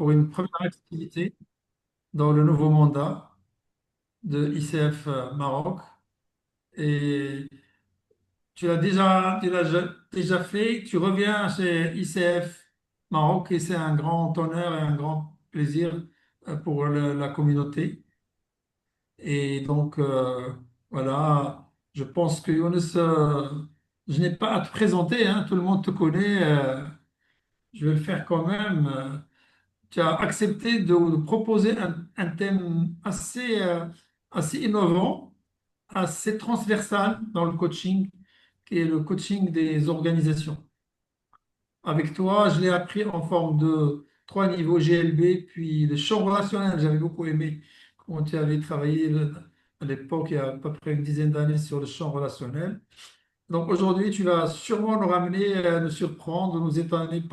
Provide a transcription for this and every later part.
pour une première activité dans le nouveau mandat de ICF Maroc. Et tu l'as déjà fait, tu reviens chez ICF Maroc et c'est un grand honneur et un grand plaisir pour la communauté. Et donc, voilà, je pense que Younes, je n'ai pas à te présenter, hein, tout le monde te connaît, je vais le faire quand même. Tu as accepté de proposer un thème assez innovant, assez transversal dans le coaching, qui est le coaching des organisations. Avec toi, je l'ai appris en forme de trois niveaux GLB, puis le champ relationnel. J'avais beaucoup aimé comment tu avais travaillé à l'époque, il y a à peu près une dizaine d'années, sur le champ relationnel. Donc aujourd'hui, tu vas sûrement nous ramener, nous surprendre, nous étonner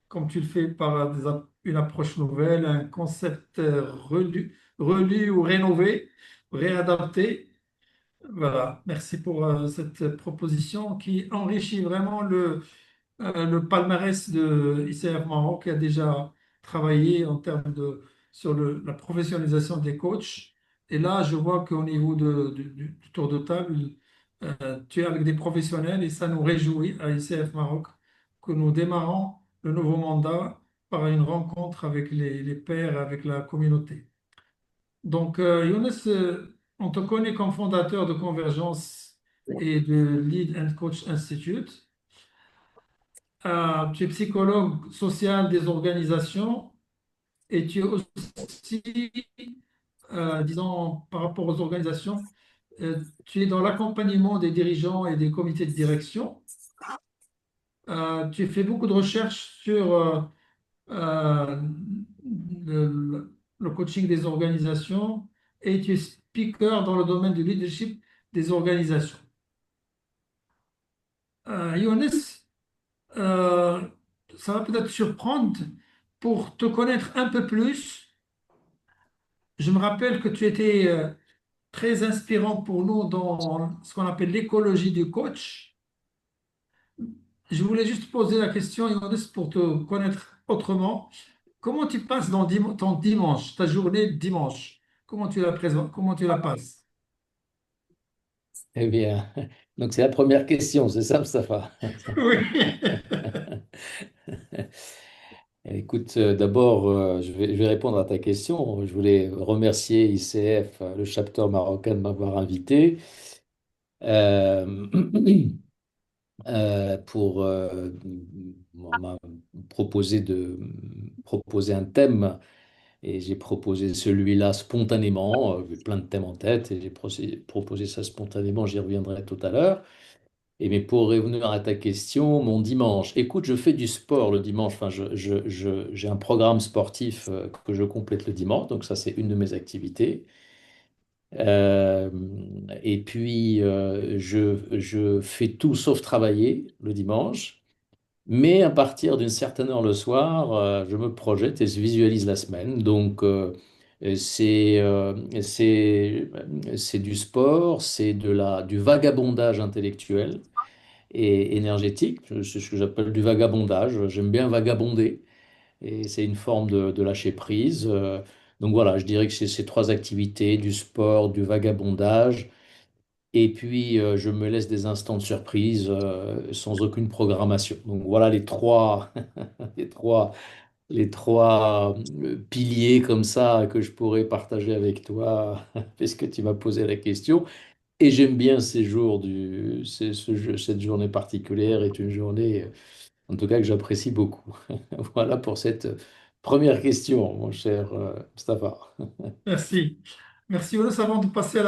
comme tu le fais, par une approche nouvelle, un concept relu ou rénové, réadapté. Voilà, merci pour cette proposition qui enrichit vraiment le palmarès de ICF Maroc, qui a déjà travaillé sur la professionnalisation des coachs. Et là, je vois qu'au niveau du tour de table, tu es avec des professionnels et ça nous réjouit à ICF Maroc que nous démarrons le nouveau mandat par une rencontre avec les pairs, avec la communauté. Donc, Younes, on te connaît comme fondateur de Convergence et de Lead and Coach Institute. Tu es psychologue social des organisations et tu es aussi, disons, par rapport aux organisations, tu es dans l'accompagnement des dirigeants et des comités de direction. Tu fais beaucoup de recherches sur euh, le coaching des organisations et tu es speaker dans le domaine du leadership des organisations. Younes, euh, ça va peut-être surprendre pour te connaître un peu plus. Je me rappelle que tu étais très inspirant pour nous dans ce qu'on appelle l'écologie du coach. Je voulais juste poser la question, Younes, pour te connaître autrement. Comment tu passes dans ton dimanche, ta journée de dimanche? Comment tu la présentes? Comment tu la passes? Eh bien, donc c'est la première question, c'est ça, Mustapha? Oui. Écoute, d'abord, je vais répondre à ta question. Je voulais remercier ICF, le chapter marocain, de m'avoir invité euh, pour m'a proposer un thème. Et j'ai proposé celui-là spontanément. J'ai plein de thèmes en tête et j'ai proposé ça spontanément. J'y reviendrai tout à l'heure. Et mais pour revenir à ta question, mon dimanche, écoute, je fais du sport le dimanche. Enfin, j'ai un programme sportif que je complète le dimanche, donc ça, c'est une de mes activités. Euh, et puis, je fais tout sauf travailler le dimanche. Mais à partir d'une certaine heure le soir, je me projette et je visualise la semaine. Donc, c'est c'est du sport, c'est du vagabondage intellectuel et énergétique. C'est ce que j'appelle du vagabondage. J'aime bien vagabonder et c'est une forme de lâcher prise. Donc voilà, je dirais que c'est ces trois activités, du sport, du vagabondage. Et puis, je me laisse des instants de surprise sans aucune programmation. Donc voilà les trois, les trois, les trois piliers comme ça que je pourrais partager avec toi, puisque tu m'as posé la question. Et j'aime bien ces jours cette journée particulière est une journée, en tout cas, que j'apprécie beaucoup. Voilà pour cette première question, mon cher Mustapha. Merci. Merci, Younes. Avant de passer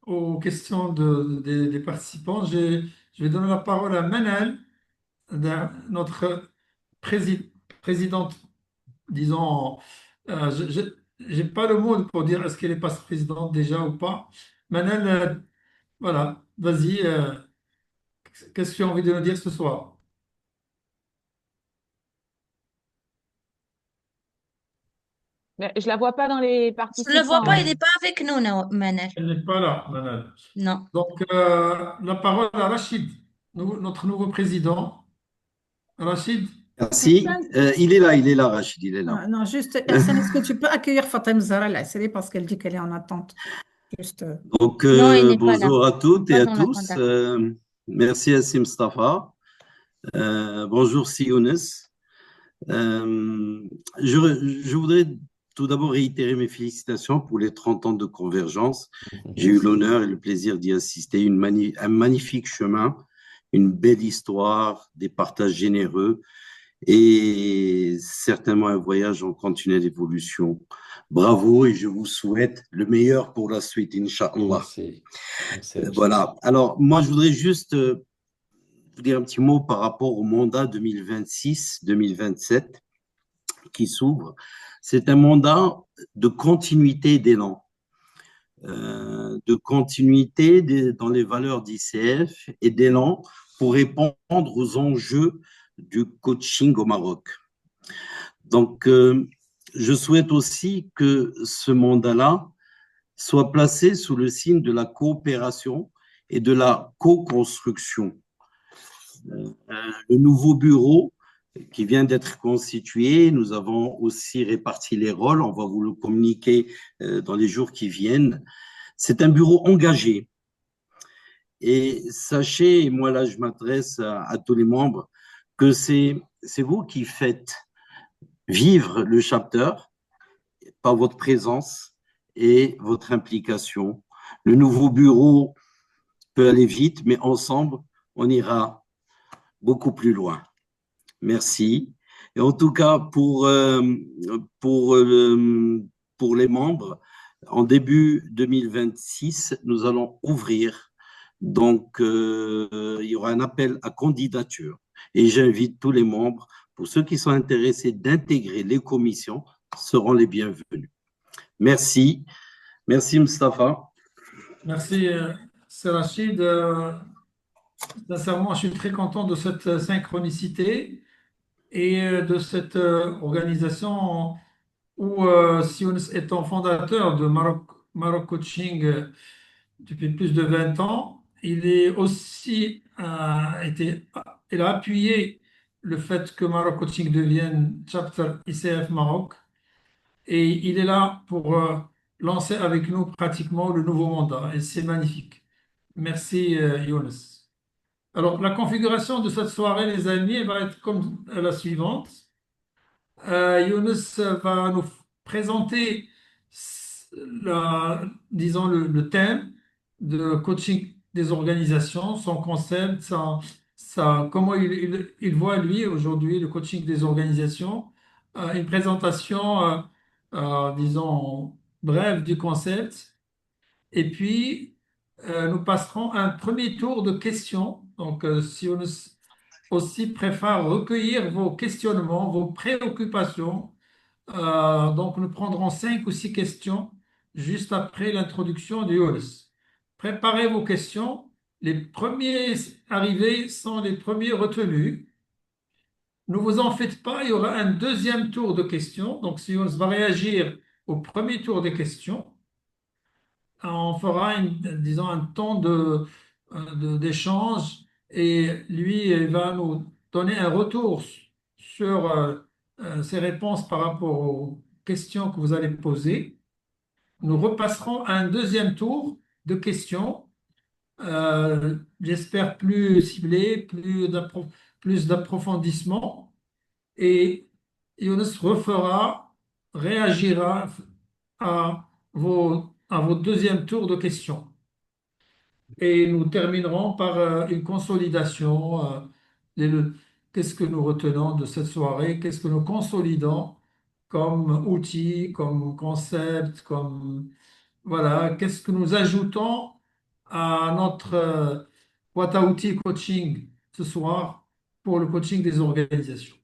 aux questions des participants, je vais donner la parole à Manal, notre présidente, disons, j'ai pas le mot pour dire est-ce qu'elle est pas présidente déjà ou pas. Manal, voilà, vas-y, qu'est-ce que tu as envie de nous dire ce soir? Mais je la vois pas dans les Je ne le vois participants. pas, il n'est pas avec nous, Manel. Elle n'est pas là, Manal. Non. Donc, la parole à Rachid, notre nouveau président. Rachid, Merci. Hassan, Il est là, Rachid, il est là. non, juste, Hassan, est-ce que tu peux accueillir Fatem Zahra al parce qu'elle dit qu'elle est en attente. Juste, Donc, Non, il n'est pas là. bonjour à Il n'est toutes et pas à dans la tous. contact. Merci à Mustafa. Bonjour Younes. Je voudrais tout d'abord réitérer mes félicitations pour les 30 ans de Convergence. J'ai eu Merci. l'honneur et le plaisir d'y assister. Un magnifique chemin, une belle histoire, des partages généreux et certainement un voyage en continuelle évolution. Bravo et je vous souhaite le meilleur pour la suite, Inch'Allah. Merci. Merci, Rachid. Voilà. Alors, moi, je voudrais juste vous dire un petit mot par rapport au mandat 2026-2027 qui s'ouvre. C'est un mandat de continuité d'élan, de continuité dans les valeurs d'ICF et d'élan pour répondre aux enjeux du coaching au Maroc. Donc, je souhaite aussi que ce mandat-là soit placé sous le signe de la coopération et de la co-construction. Le nouveau bureau qui vient d'être constitué, nous avons aussi réparti les rôles, on va vous le communiquer dans les jours qui viennent. C'est un bureau engagé. Et sachez, et moi là je m'adresse à tous les membres, que c'est vous qui faites vivre le chapter par votre présence et votre implication. Le nouveau bureau peut aller vite, mais ensemble, on ira beaucoup plus loin. Merci. Et en tout cas, pour, pour les membres, en début 2026, nous allons ouvrir. Donc, il y aura un appel à candidature. Et j'invite tous les membres, pour ceux qui sont intéressés d'intégrer les commissions, seront les bienvenus. Merci. Merci, Mustafa. Merci, c'est Rachid. Sincèrement, je suis très content de cette synchronicité et de cette organisation où Sioun étant fondateur de Maroc Coaching depuis plus de 20 ans, il est aussi il a appuyé le fait que Maroc Coaching devienne chapter ICF Maroc et il est là pour lancer avec nous pratiquement le nouveau mandat et c'est magnifique. Merci Younes. Alors la configuration de cette soirée, les amis, elle va être comme la suivante. Younes va nous présenter disons le thème de coaching des organisations, son concept, comment il voit lui aujourd'hui le coaching des organisations. Une présentation, disons, brève du concept. Et puis, nous passerons un premier tour de questions. Donc, si on aussi préfère recueillir vos questionnements, vos préoccupations. Donc, nous prendrons 5 ou 6 questions juste après l'introduction de Yoris. Préparez vos questions. Les premiers arrivés sont les premiers retenus. Ne vous en faites pas, il y aura un deuxième tour de questions. Donc, si Yoris va réagir au premier tour des questions, on fera, disons, un temps d'échange et lui il va nous donner un retour sur ses réponses par rapport aux questions que vous allez poser. Nous repasserons à un deuxième tour de questions, j'espère plus ciblé, plus d'approfondissement et Younes réagira à vos deuxième tour de questions. Et nous terminerons par une consolidation. Qu'est-ce que nous retenons de cette soirée? Qu'est-ce que nous consolidons comme outil, comme concept, comme voilà, qu'est-ce que nous ajoutons à notre boîte à outils coaching ce soir pour le coaching des organisations?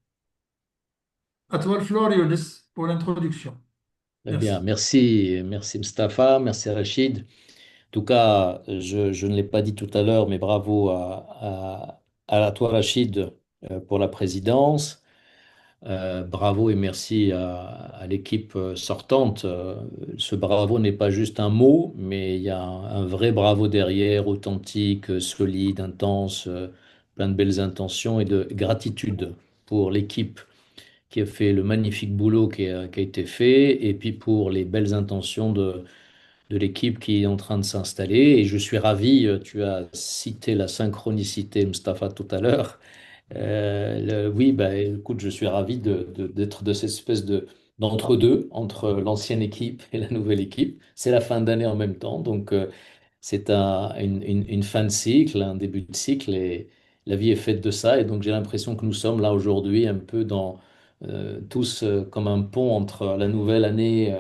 À toi le floor, Younes, pour l'introduction. Très bien. Merci. Merci Mustafa, merci Rachid. En tout cas, je ne l'ai pas dit tout à l'heure, mais bravo à toi, Rachid, pour la présidence. Bravo et merci à l'équipe sortante. Ce bravo n'est pas juste un mot, mais il y a un vrai bravo derrière, authentique, solide, intense, plein de belles intentions et de gratitude. pour l'équipe qui a fait le magnifique boulot qui a été fait, et puis pour les belles intentions de l'équipe qui est en train de s'installer. Et je suis ravi, tu as cité la synchronicité, Mustapha, tout à l'heure. Oui, bah, écoute, je suis ravi d'être de cette espèce d'entre-deux, entre l'ancienne équipe et la nouvelle équipe. C'est la fin d'année en même temps, donc c'est une fin de cycle, un début de cycle, et la vie est faite de ça. Et donc j'ai l'impression que nous sommes là aujourd'hui un peu tous comme un pont entre la nouvelle année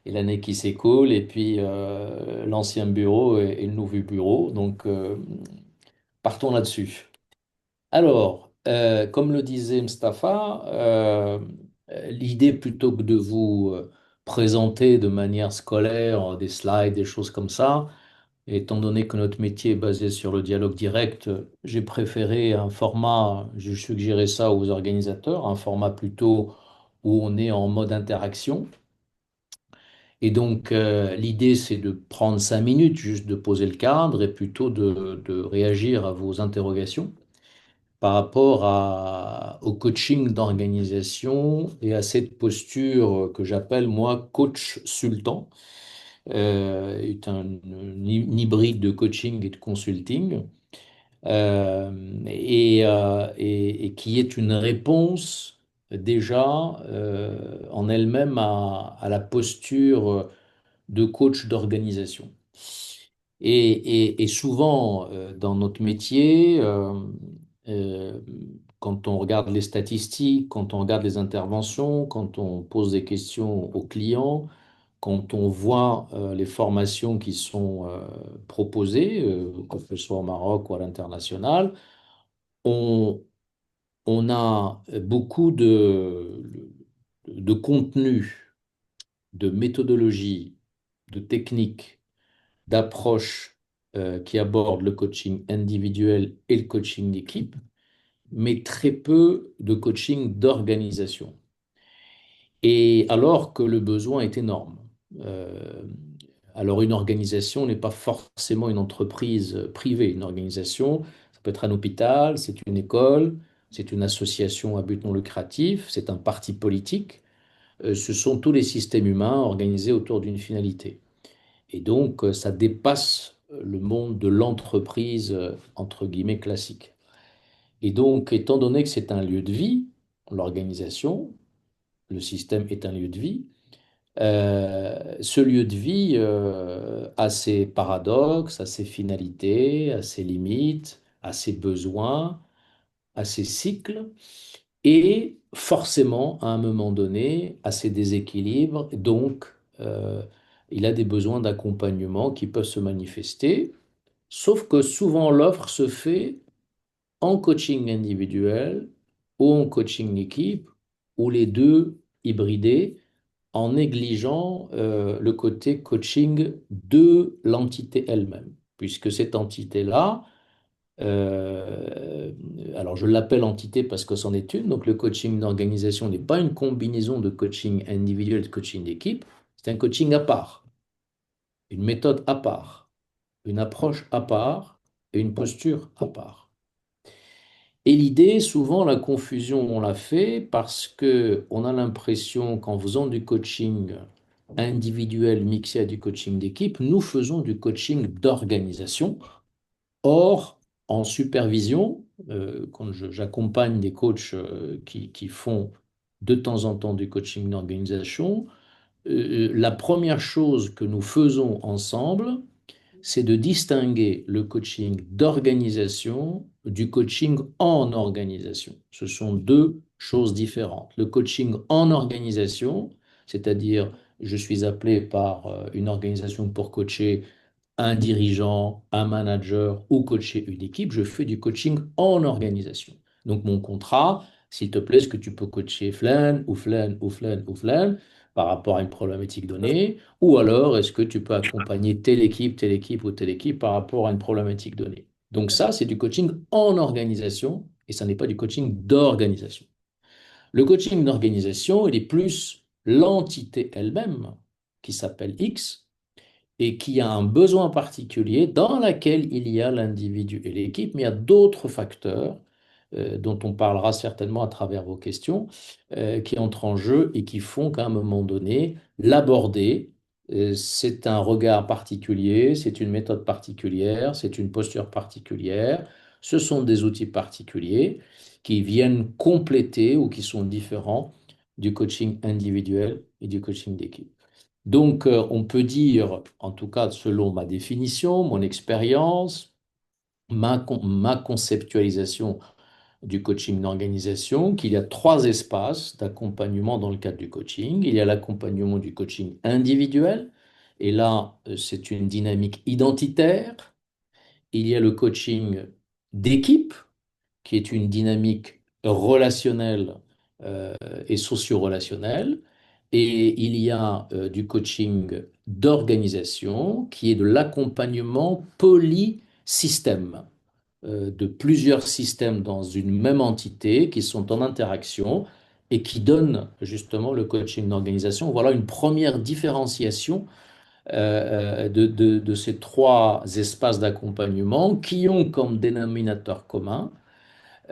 et l'année qui s'écoule, et puis l'ancien bureau et le nouveau bureau. Donc partons là-dessus. Alors, comme le disait Mustapha, l'idée plutôt que de vous présenter de manière scolaire des slides, des choses comme ça, étant donné que notre métier est basé sur le dialogue direct, j'ai préféré un format, je suggérais ça aux organisateurs, un format plutôt où on est en mode interaction. Et donc, l'idée, c'est de prendre 5 minutes, juste de poser le cadre et plutôt de réagir à vos interrogations par rapport au coaching d'organisation et à cette posture que j'appelle, moi, coach sultan, est un hybride de coaching et de consulting, et qui est une réponse déjà en elle-même à la posture de coach d'organisation. Et souvent, dans notre métier, euh, quand on regarde les statistiques, quand on regarde les interventions, quand on pose des questions aux clients, quand on voit les formations qui sont proposées, que ce soit au Maroc ou à l'international, on, on a beaucoup de contenu, de méthodologie, de techniques, d'approches qui abordent le coaching individuel et le coaching d'équipe, mais très peu de coaching d'organisation. Et alors que le besoin est énorme. Euh, alors une organisation n'est pas forcément une entreprise privée. Une organisation, ça peut être un hôpital, c'est une école, c'est une association à but non lucratif, c'est un parti politique. Ce sont tous les systèmes humains organisés autour d'une finalité. Et donc, ça dépasse le monde de l'entreprise, entre guillemets, classique. Et donc, étant donné que c'est un lieu de vie, l'organisation, le système est un lieu de vie, ce lieu de vie a ses paradoxes, a ses finalités, a ses limites, a ses besoins, a ses cycles, et forcément, à un moment donné, à ses déséquilibres. Donc, euh, il a des besoins d'accompagnement qui peuvent se manifester, sauf que souvent l'offre se fait en coaching individuel ou en coaching équipe, ou les deux hybridés, en négligeant le côté coaching de l'entité elle-même, puisque cette entité-là, euh, alors je l'appelle entité parce que c'en est une, donc le coaching d'organisation n'est pas une combinaison de coaching individuel et de coaching d'équipe, c'est un coaching à part, une méthode à part, une approche à part et une posture à part. Et l'idée, souvent, la confusion, on la fait parce que on a l'impression qu'en faisant du coaching individuel mixé à du coaching d'équipe, nous faisons du coaching d'organisation. Or, en supervision, quand j'accompagne des coachs qui font de temps en temps du coaching d'organisation, la première chose que nous faisons ensemble, c'est de distinguer le coaching d'organisation du coaching en organisation. Ce sont deux choses différentes. Le coaching en organisation, c'est-à-dire je suis appelé par une organisation pour coacher un dirigeant, un manager ou coacher une équipe, je fais du coaching en organisation. Donc mon contrat, s'il te plaît, est-ce que tu peux coacher Flan ou Flan ou Flan ou Flan par rapport à une problématique donnée, ou alors est-ce que tu peux accompagner telle équipe ou telle équipe par rapport à une problématique donnée. Donc ça, c'est du coaching en organisation et ça n'est pas du coaching d'organisation. Le coaching d'organisation, il est plus l'entité elle-même qui s'appelle X et qui a un besoin particulier dans laquelle il y a l'individu et l'équipe, mais il y a d'autres facteurs dont on parlera certainement à travers vos questions, qui entrent en jeu et qui font qu'à un moment donné, l'aborder, c'est un regard particulier, c'est une méthode particulière, c'est une posture particulière, ce sont des outils particuliers qui viennent compléter ou qui sont différents du coaching individuel et du coaching d'équipe. Donc, on peut dire, en tout cas selon ma définition, mon expérience, ma conceptualisation du coaching d'organisation, qu'il y a trois espaces d'accompagnement dans le cadre du coaching. Il y a l'accompagnement du coaching individuel, et là, c'est une dynamique identitaire. Il y a le coaching d'équipe, qui est une dynamique relationnelle euh, et socio-relationnelle. Et il y a du coaching d'organisation, qui est de l'accompagnement polysystème, de plusieurs systèmes dans une même entité qui sont en interaction et qui donnent justement le coaching d'organisation. Voilà une première différenciation de ces trois espaces d'accompagnement qui ont comme dénominateur commun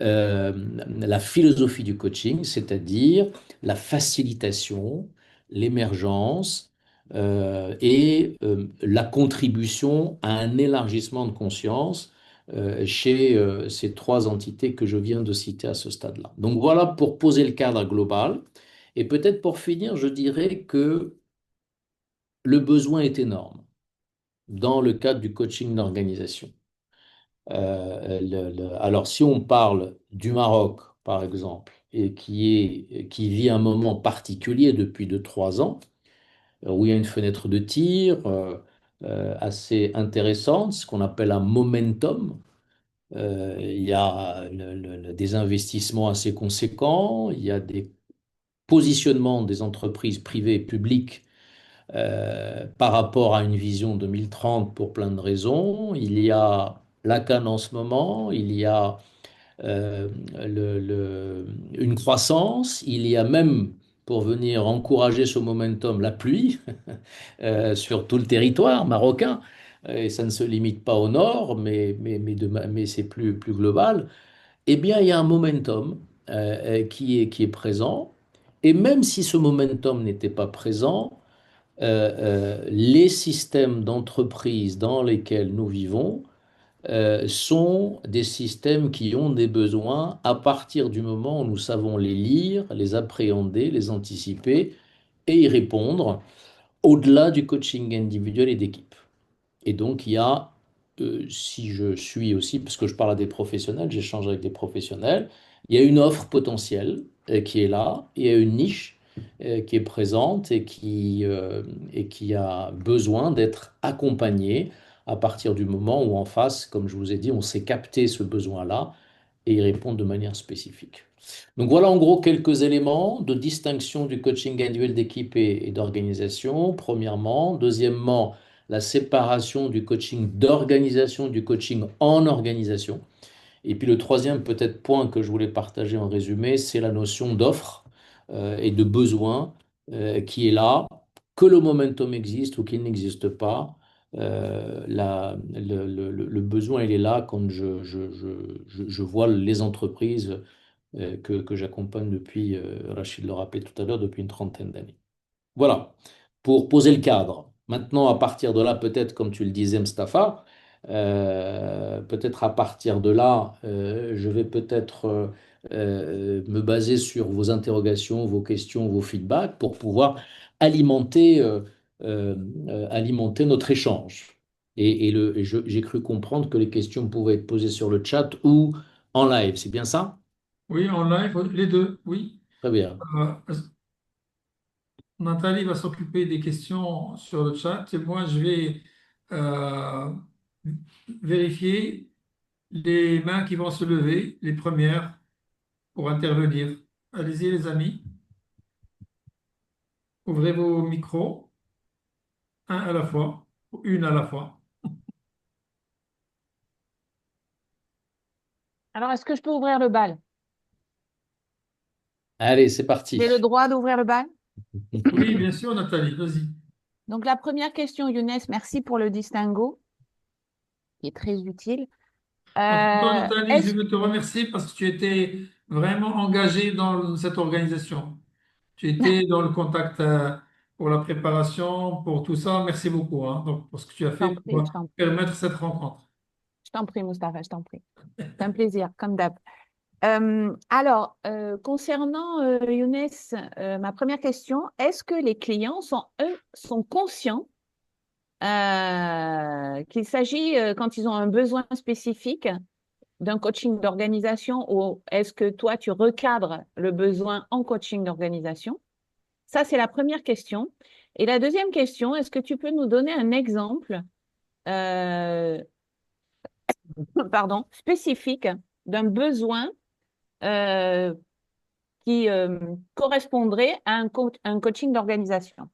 euh, la philosophie du coaching, c'est-à-dire la facilitation, l'émergence et la contribution à un élargissement de conscience chez ces trois entités que je viens de citer à ce stade-là. Donc voilà pour poser le cadre global. Et peut-être pour finir, je dirais que le besoin est énorme dans le cadre du coaching d'organisation. Alors, si on parle du Maroc, par exemple, et qui vit un moment particulier depuis 2, 3 ans, où il y a une fenêtre de tir assez intéressante, ce qu'on appelle un momentum. Il y a des investissements assez conséquents, il y a des positionnements des entreprises privées et publiques par rapport à une vision 2030 pour plein de raisons. Il y a la Cannes en ce moment, il y a euh, une croissance, il y a même, pour venir encourager ce momentum, la pluie sur tout le territoire marocain. Et ça ne se limite pas au nord, mais c'est plus global. Eh bien, il y a un momentum qui est présent. Et même si ce momentum n'était pas présent, les systèmes d'entreprise dans lesquels nous vivons sont des systèmes qui ont des besoins à partir du moment où nous savons les lire, les appréhender, les anticiper et y répondre au-delà du coaching individuel et d'équipe. Et donc, il y a, si je suis aussi, parce que je parle à des professionnels, j'échange avec des professionnels, il y a une offre potentielle qui est là, il y a une niche qui est présente et qui a besoin d'être accompagnée à partir du moment où en face, comme je vous ai dit, on sait capter ce besoin-là et y répondre de manière spécifique. Donc voilà en gros quelques éléments de distinction du coaching individuel d'équipe et d'organisation, premièrement. Deuxièmement, la séparation du coaching d'organisation du coaching en organisation. Et puis le troisième peut-être point que je voulais partager en résumé, c'est la notion d'offre et de besoin qui est là, que le momentum existe ou qu'il n'existe pas. Le besoin, il est là quand je vois les entreprises que j'accompagne depuis, Rachid le rappelait tout à l'heure, depuis une trentaine d'années. Voilà, pour poser le cadre. Maintenant, à partir de là, peut-être, comme tu le disais, Mustapha, peut-être à partir de là, je vais peut-être me baser sur vos interrogations, vos questions, vos feedbacks pour pouvoir alimenter, alimenter notre échange. J'ai cru comprendre que les questions pouvaient être posées sur le chat ou en live, c'est bien ça? Oui, en live, les deux, oui. Très bien. Euh, Nathalie va s'occuper des questions sur le chat et moi, je vais euh, vérifier les mains qui vont se lever, les premières, pour intervenir. Allez-y, les amis. Ouvrez vos micros, un à la fois, ou une à la fois. Alors, est-ce que je peux ouvrir le bal? Allez, c'est J'ai le parti. droit d'ouvrir le bal? Oui, bien sûr, Nathalie, vas-y. Donc, la première question, Younes, merci pour le distinguo, qui est très utile. En tout cas, Nathalie, je Est-ce veux te remercier parce que tu étais vraiment engagé dans cette organisation. Tu étais dans le contact pour la préparation, pour tout ça. Merci beaucoup, hein, donc, pour ce que tu as je t'en fait prie, pour je t'en prie, permettre cette rencontre. je t'en prie, Mustapha, je t'en prie. C'est un plaisir, comme d'hab. Concernant Younes, ma première question, est-ce que les clients sont, eux, sont conscients qu'il s'agit, quand ils ont un besoin spécifique, d'un coaching d'organisation ou est-ce que toi, tu recadres le besoin en coaching d'organisation? Ça, c'est la première question. Et la deuxième question, est-ce que tu peux nous donner un exemple, euh, pardon, spécifique d'un besoin euh, qui correspondrait à un coaching d'organisation?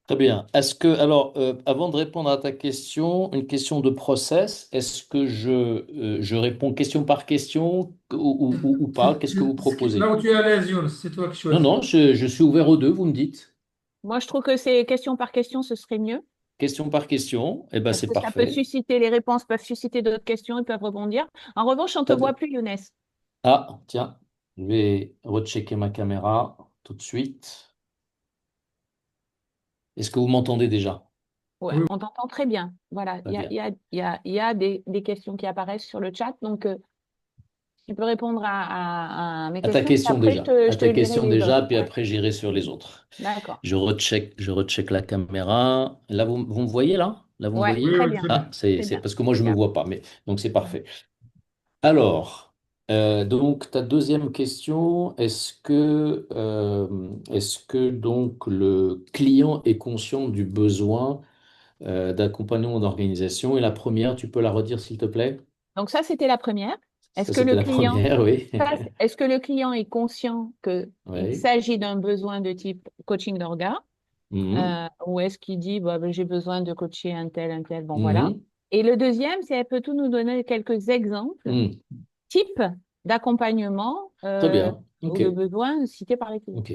Très bien. Est-ce que, alors, avant de répondre à ta question, une question de process, est-ce que je réponds question par question ou pas? Qu'est-ce que vous Là proposez? où tu es à l'aise, Younes, c'est toi qui Non, choisis. non, je suis ouvert aux deux, vous me dites. Moi, je trouve que c'est question par question, ce serait mieux. Question par question, eh ben Parce c'est que ça peut parfait. susciter, les réponses peuvent susciter d'autres questions, ils peuvent rebondir. En revanche, on ne te Très voit bien. plus, Younes. Ah, tiens, je vais rechecker ma caméra tout de suite. Est-ce que vous m'entendez déjà? Ouais, Oui, on t'entend très bien. Voilà, Très bien. il y a des questions qui apparaissent sur le chat. Donc, tu peux répondre à mes À ta questions. Et question après, déjà. À je te ta lirai question les déjà, autres. puis Ouais, après j'irai sur les autres. d'accord. Je recheck la caméra. Là, vous me voyez là? Là, vous me Ouais, oui, voyez? très oui, bien. très Ah, bien. c'est Très bien. parce que moi, je ne me Regarde. vois pas, mais donc c'est parfait. Alors, donc ta deuxième question, est-ce que donc le client est conscient du besoin d'accompagnement d'organisation? Et la première, tu peux la redire s'il te plaît? Donc, ça, c'était la première. Est-ce Ça, que le c'était la client, première, oui. est-ce que le client est conscient qu'il Oui. s'agit d'un besoin de type coaching d'orga? Mhm. Ou est-ce qu'il dit, bah, ben, j'ai besoin de coacher un tel, bon voilà. Mhm. Et le deuxième, c'est, peut-tu nous donner quelques exemples, Mhm. types d'accompagnement Très bien. ou OK. de besoins cités par les clients? OK.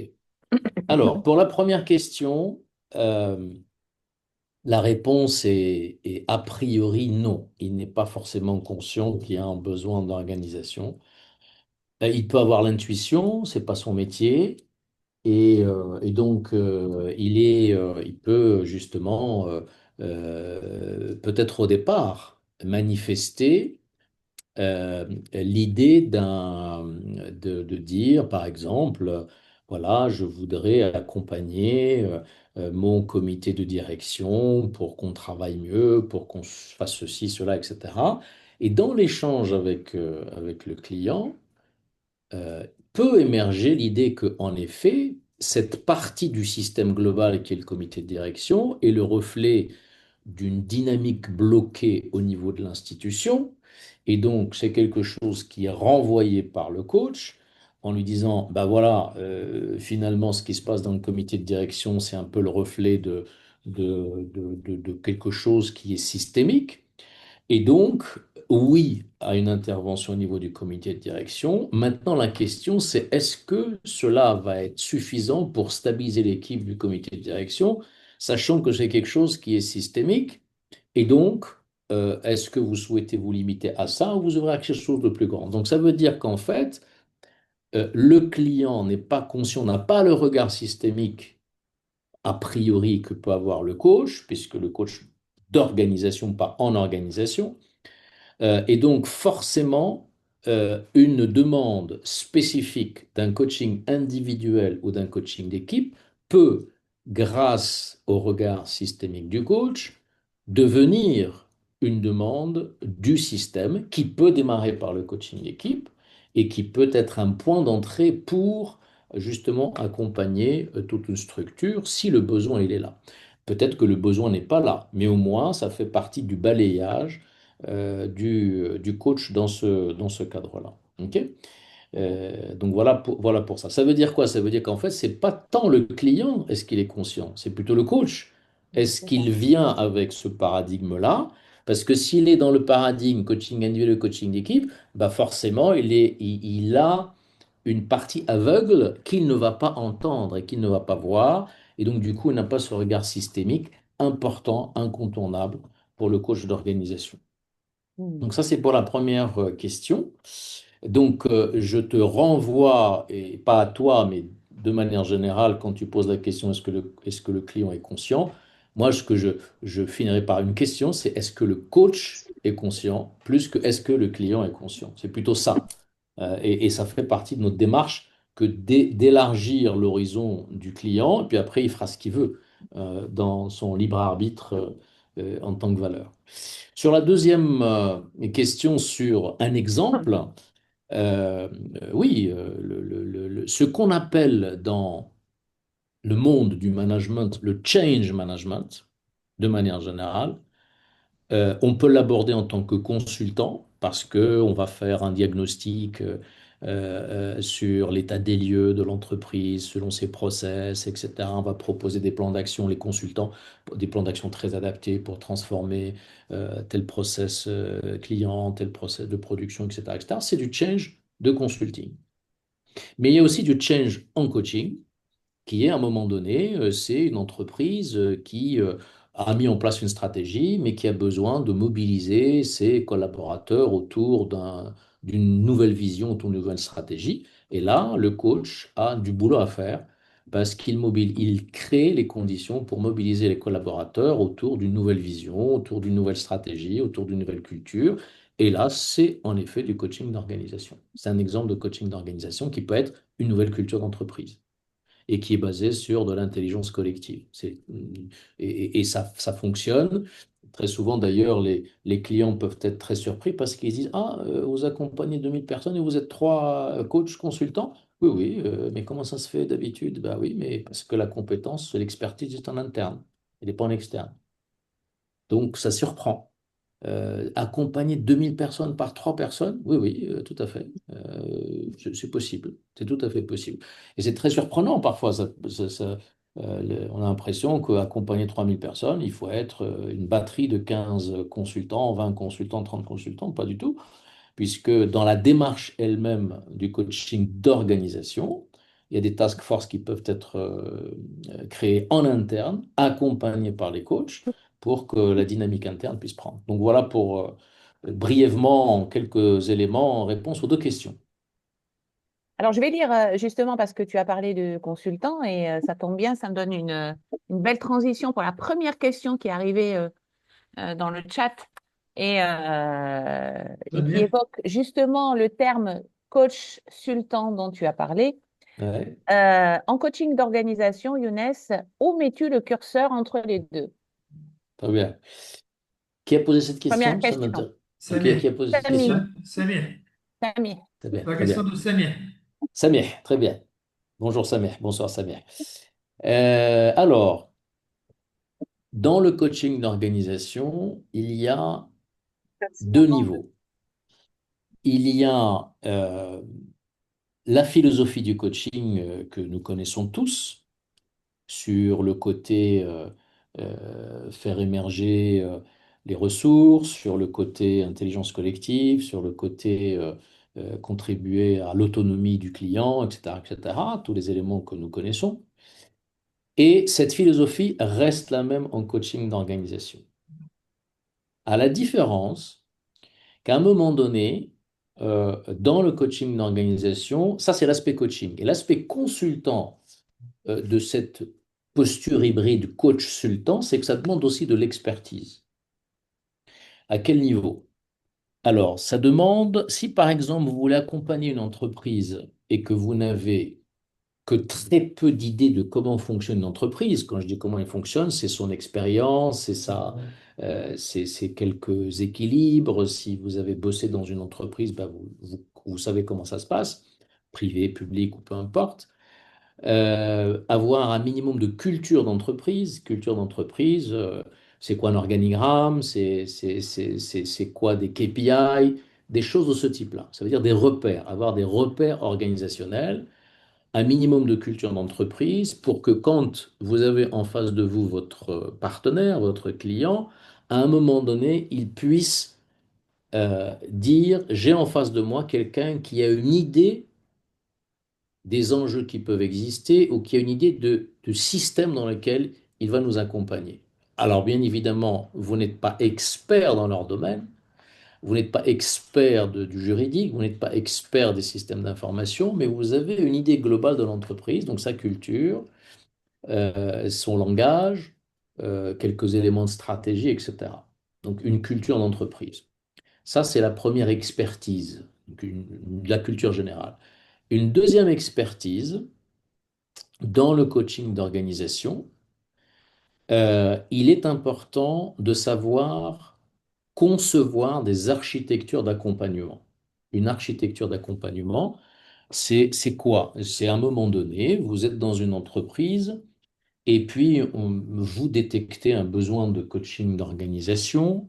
Alors, pour la première question, euh, la réponse est a priori non. Il n'est pas forcément conscient qu'il y a un besoin d'organisation. Il peut avoir l'intuition, c'est pas son métier, et donc il peut justement peut-être au départ manifester l'idée de dire, par exemple, voilà, je voudrais accompagner mon comité de direction pour qu'on travaille mieux, pour qu'on fasse ceci, cela, etc. Et dans l'échange avec le client, peut émerger l'idée que, en effet, cette partie du système global qui est le comité de direction est le reflet d'une dynamique bloquée au niveau de l'institution. Et donc, c'est quelque chose qui est renvoyé par le coach en lui disant, ben voilà, finalement, ce qui se passe dans le comité de direction, c'est un peu le reflet de quelque chose qui est systémique. Et donc, oui à une intervention au niveau du comité de direction. Maintenant, la question, c'est est-ce que cela va être suffisant pour stabiliser l'équipe du comité de direction, sachant que c'est quelque chose qui est systémique. Et donc, est-ce que vous souhaitez vous limiter à ça ou vous ouvrez à quelque chose de plus grand? Donc, ça veut dire qu'en fait, le client n'est pas conscient, n'a pas le regard systémique a priori que peut avoir le coach, puisque le coach d'organisation, pas en organisation. Et donc, forcément, une demande spécifique d'un coaching individuel ou d'un coaching d'équipe peut, grâce au regard systémique du coach, devenir une demande du système qui peut démarrer par le coaching d'équipe et qui peut être un point d'entrée pour justement accompagner toute une structure si le besoin il est là. Peut-être que le besoin n'est pas là, mais au moins ça fait partie du balayage du coach dans ce cadre-là. OK? Donc voilà pour ça. Ça veut dire quoi? Ça veut dire qu'en fait, c'est pas tant le client, est-ce qu'il est conscient, c'est plutôt le coach. Est-ce qu'il vient avec ce paradigme-là? Parce que s'il est dans le paradigme coaching individuel, coaching d'équipe, bah forcément, il a une partie aveugle qu'il ne va pas entendre et qu'il ne va pas voir. Et donc, du coup, il n'a pas ce regard systémique important, incontournable pour le coach d'organisation. Hmm. Donc ça, c'est pour la première question. Donc, je te renvoie, et pas à toi, mais de manière générale, quand tu poses la question, est-ce que le client est conscient? Moi, je finirai par une question, c'est est-ce que le coach est conscient, plus que est-ce que le client est conscient? C'est plutôt ça. Et ça fait partie de notre démarche que d'élargir l'horizon du client, et puis après, il fera ce qu'il veut dans son libre arbitre en tant que valeur. Sur la deuxième question sur un exemple, euh, oui, ce qu'on appelle dans le monde du management le change management, de manière générale, on peut l'aborder en tant que consultant parce qu'on va faire un diagnostic sur l'état des lieux de l'entreprise, selon ses process, etc. On va proposer des plans d'action, les consultants, des plans d'action très adaptés pour transformer tel process client, tel process de production, etc., etc. C'est du change de consulting. Mais il y a aussi du change en coaching qui est à un moment donné, c'est une entreprise qui a mis en place une stratégie, mais qui a besoin de mobiliser ses collaborateurs autour d'une nouvelle vision, autour d'une nouvelle stratégie. Et là, le coach a du boulot à faire parce il crée les conditions pour mobiliser les collaborateurs autour d'une nouvelle vision, autour d'une nouvelle stratégie, autour d'une nouvelle culture. Et là, c'est en effet du coaching d'organisation. C'est un exemple de coaching d'organisation qui peut être une nouvelle culture d'entreprise et qui est basé sur de l'intelligence collective. Et ça fonctionne. Très souvent, d'ailleurs, les clients peuvent être très surpris parce qu'ils disent, ah, vous accompagnez 2000 personnes et vous êtes trois coachs consultants? Oui, oui, mais comment ça se fait d'habitude? Ben oui, mais parce que la compétence, l'expertise est en interne, elle n'est pas en externe. Donc, ça surprend. Accompagner 2000 personnes par trois personnes, oui, oui, tout à fait. C'est possible, c'est tout à fait possible. Et c'est très surprenant parfois. On a l'impression qu'accompagner 3000 personnes, il faut être une batterie de 15 consultants, 20 consultants, 30 consultants, pas du tout, puisque dans la démarche elle-même du coaching d'organisation, il y a des task forces qui peuvent être créées en interne, accompagnées par les coachs, pour que la dynamique interne puisse prendre. Donc voilà pour brièvement, en quelques éléments, en réponse aux deux questions. Alors, je vais lire justement parce que tu as parlé de consultant et ça tombe bien, ça me donne une belle transition pour la première question qui est arrivée dans le chat Très et qui bien. évoque justement le terme coach sultan dont tu as parlé. Ouais, En coaching d'organisation, Younes, où mets-tu le curseur entre les deux? très bien. Qui a posé cette Première question? Ça question. m'intéresse. Ok, qui Samir. a posé cette Samir, question? Samir. Samir. Très bien, La très question bien. de Samir. Samir, très bien. Bonjour Samir, bonsoir Samir. Alors, dans le coaching d'organisation, il y a deux niveaux. Il y a la philosophie du coaching que nous connaissons tous, sur le côté faire émerger les ressources, sur le côté intelligence collective, sur le côté contribuer à l'autonomie du client, etc., etc., tous les éléments que nous connaissons. Et cette philosophie reste la même en coaching d'organisation. À la différence qu'à un moment donné, dans le coaching d'organisation, ça c'est l'aspect coaching. Et l'aspect consultant de cette posture hybride coach-sultan, c'est que ça demande aussi de l'expertise. À quel niveau? Alors, ça demande, si par exemple vous voulez accompagner une entreprise et que vous n'avez que très peu d'idées de comment fonctionne une entreprise. Quand je dis comment elle fonctionne, c'est son expérience, c'est quelques équilibres. Si vous avez bossé dans une entreprise, bah, vous savez comment ça se passe, privé, public ou peu importe. Avoir un minimum de culture d'entreprise. Culture d'entreprise, c'est quoi un organigramme, c'est quoi des KPI, des choses de ce type-là. Ça veut dire des repères, avoir des repères organisationnels, un minimum de culture d'entreprise pour que quand vous avez en face de vous votre partenaire, votre client, à un moment donné, il puisse dire, j'ai en face de moi quelqu'un qui a une idée des enjeux qui peuvent exister ou qui a une idée de système dans lequel il va nous accompagner. Alors bien évidemment, vous n'êtes pas expert dans leur domaine, vous n'êtes pas expert du juridique, vous n'êtes pas expert des systèmes d'information, mais vous avez une idée globale de l'entreprise, donc sa culture, son langage, quelques éléments de stratégie, etc. Donc une culture d'entreprise. Ça, c'est la première expertise, donc la culture générale. Une deuxième expertise, dans le coaching d'organisation, il est important de savoir concevoir des architectures d'accompagnement. Une architecture d'accompagnement, c'est quoi? C'est à un moment donné, vous êtes dans une entreprise et puis vous détectez un besoin de coaching d'organisation.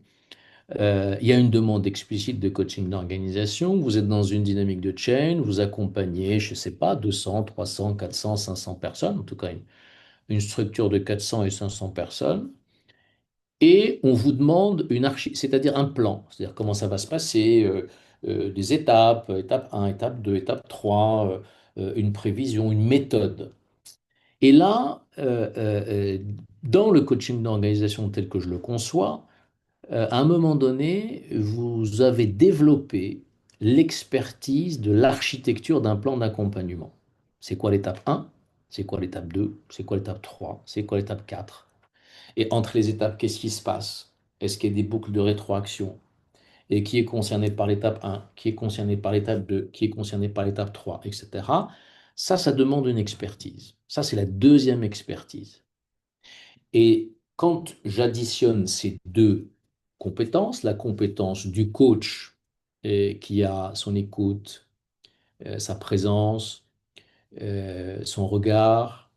Il y a une demande explicite de coaching d'organisation. Vous êtes dans une dynamique de chain, vous accompagnez, je ne sais pas, 200, 300, 400, 500 personnes, en tout cas une structure de 400 et 500 personnes. Et on vous demande c'est-à-dire un plan, c'est-à-dire comment ça va se passer, des étapes, étape 1, étape 2, étape 3, une prévision, une méthode. Et là, dans le coaching d'organisation tel que je le conçois, à un moment donné, vous avez développé l'expertise de l'architecture d'un plan d'accompagnement. C'est quoi l'étape 1? C'est quoi l'étape 2? C'est quoi l'étape 3? C'est quoi l'étape 4? Et entre les étapes, qu'est-ce qui se passe? Est-ce qu'il y a des boucles de rétroaction? Et qui est concerné par l'étape 1? Qui est concerné par l'étape 2? Qui est concerné par l'étape 3? Etc. Ça demande une expertise. Ça, c'est la deuxième expertise. Et quand j'additionne ces deux compétences, la compétence du coach qui a son écoute, sa présence, son regard,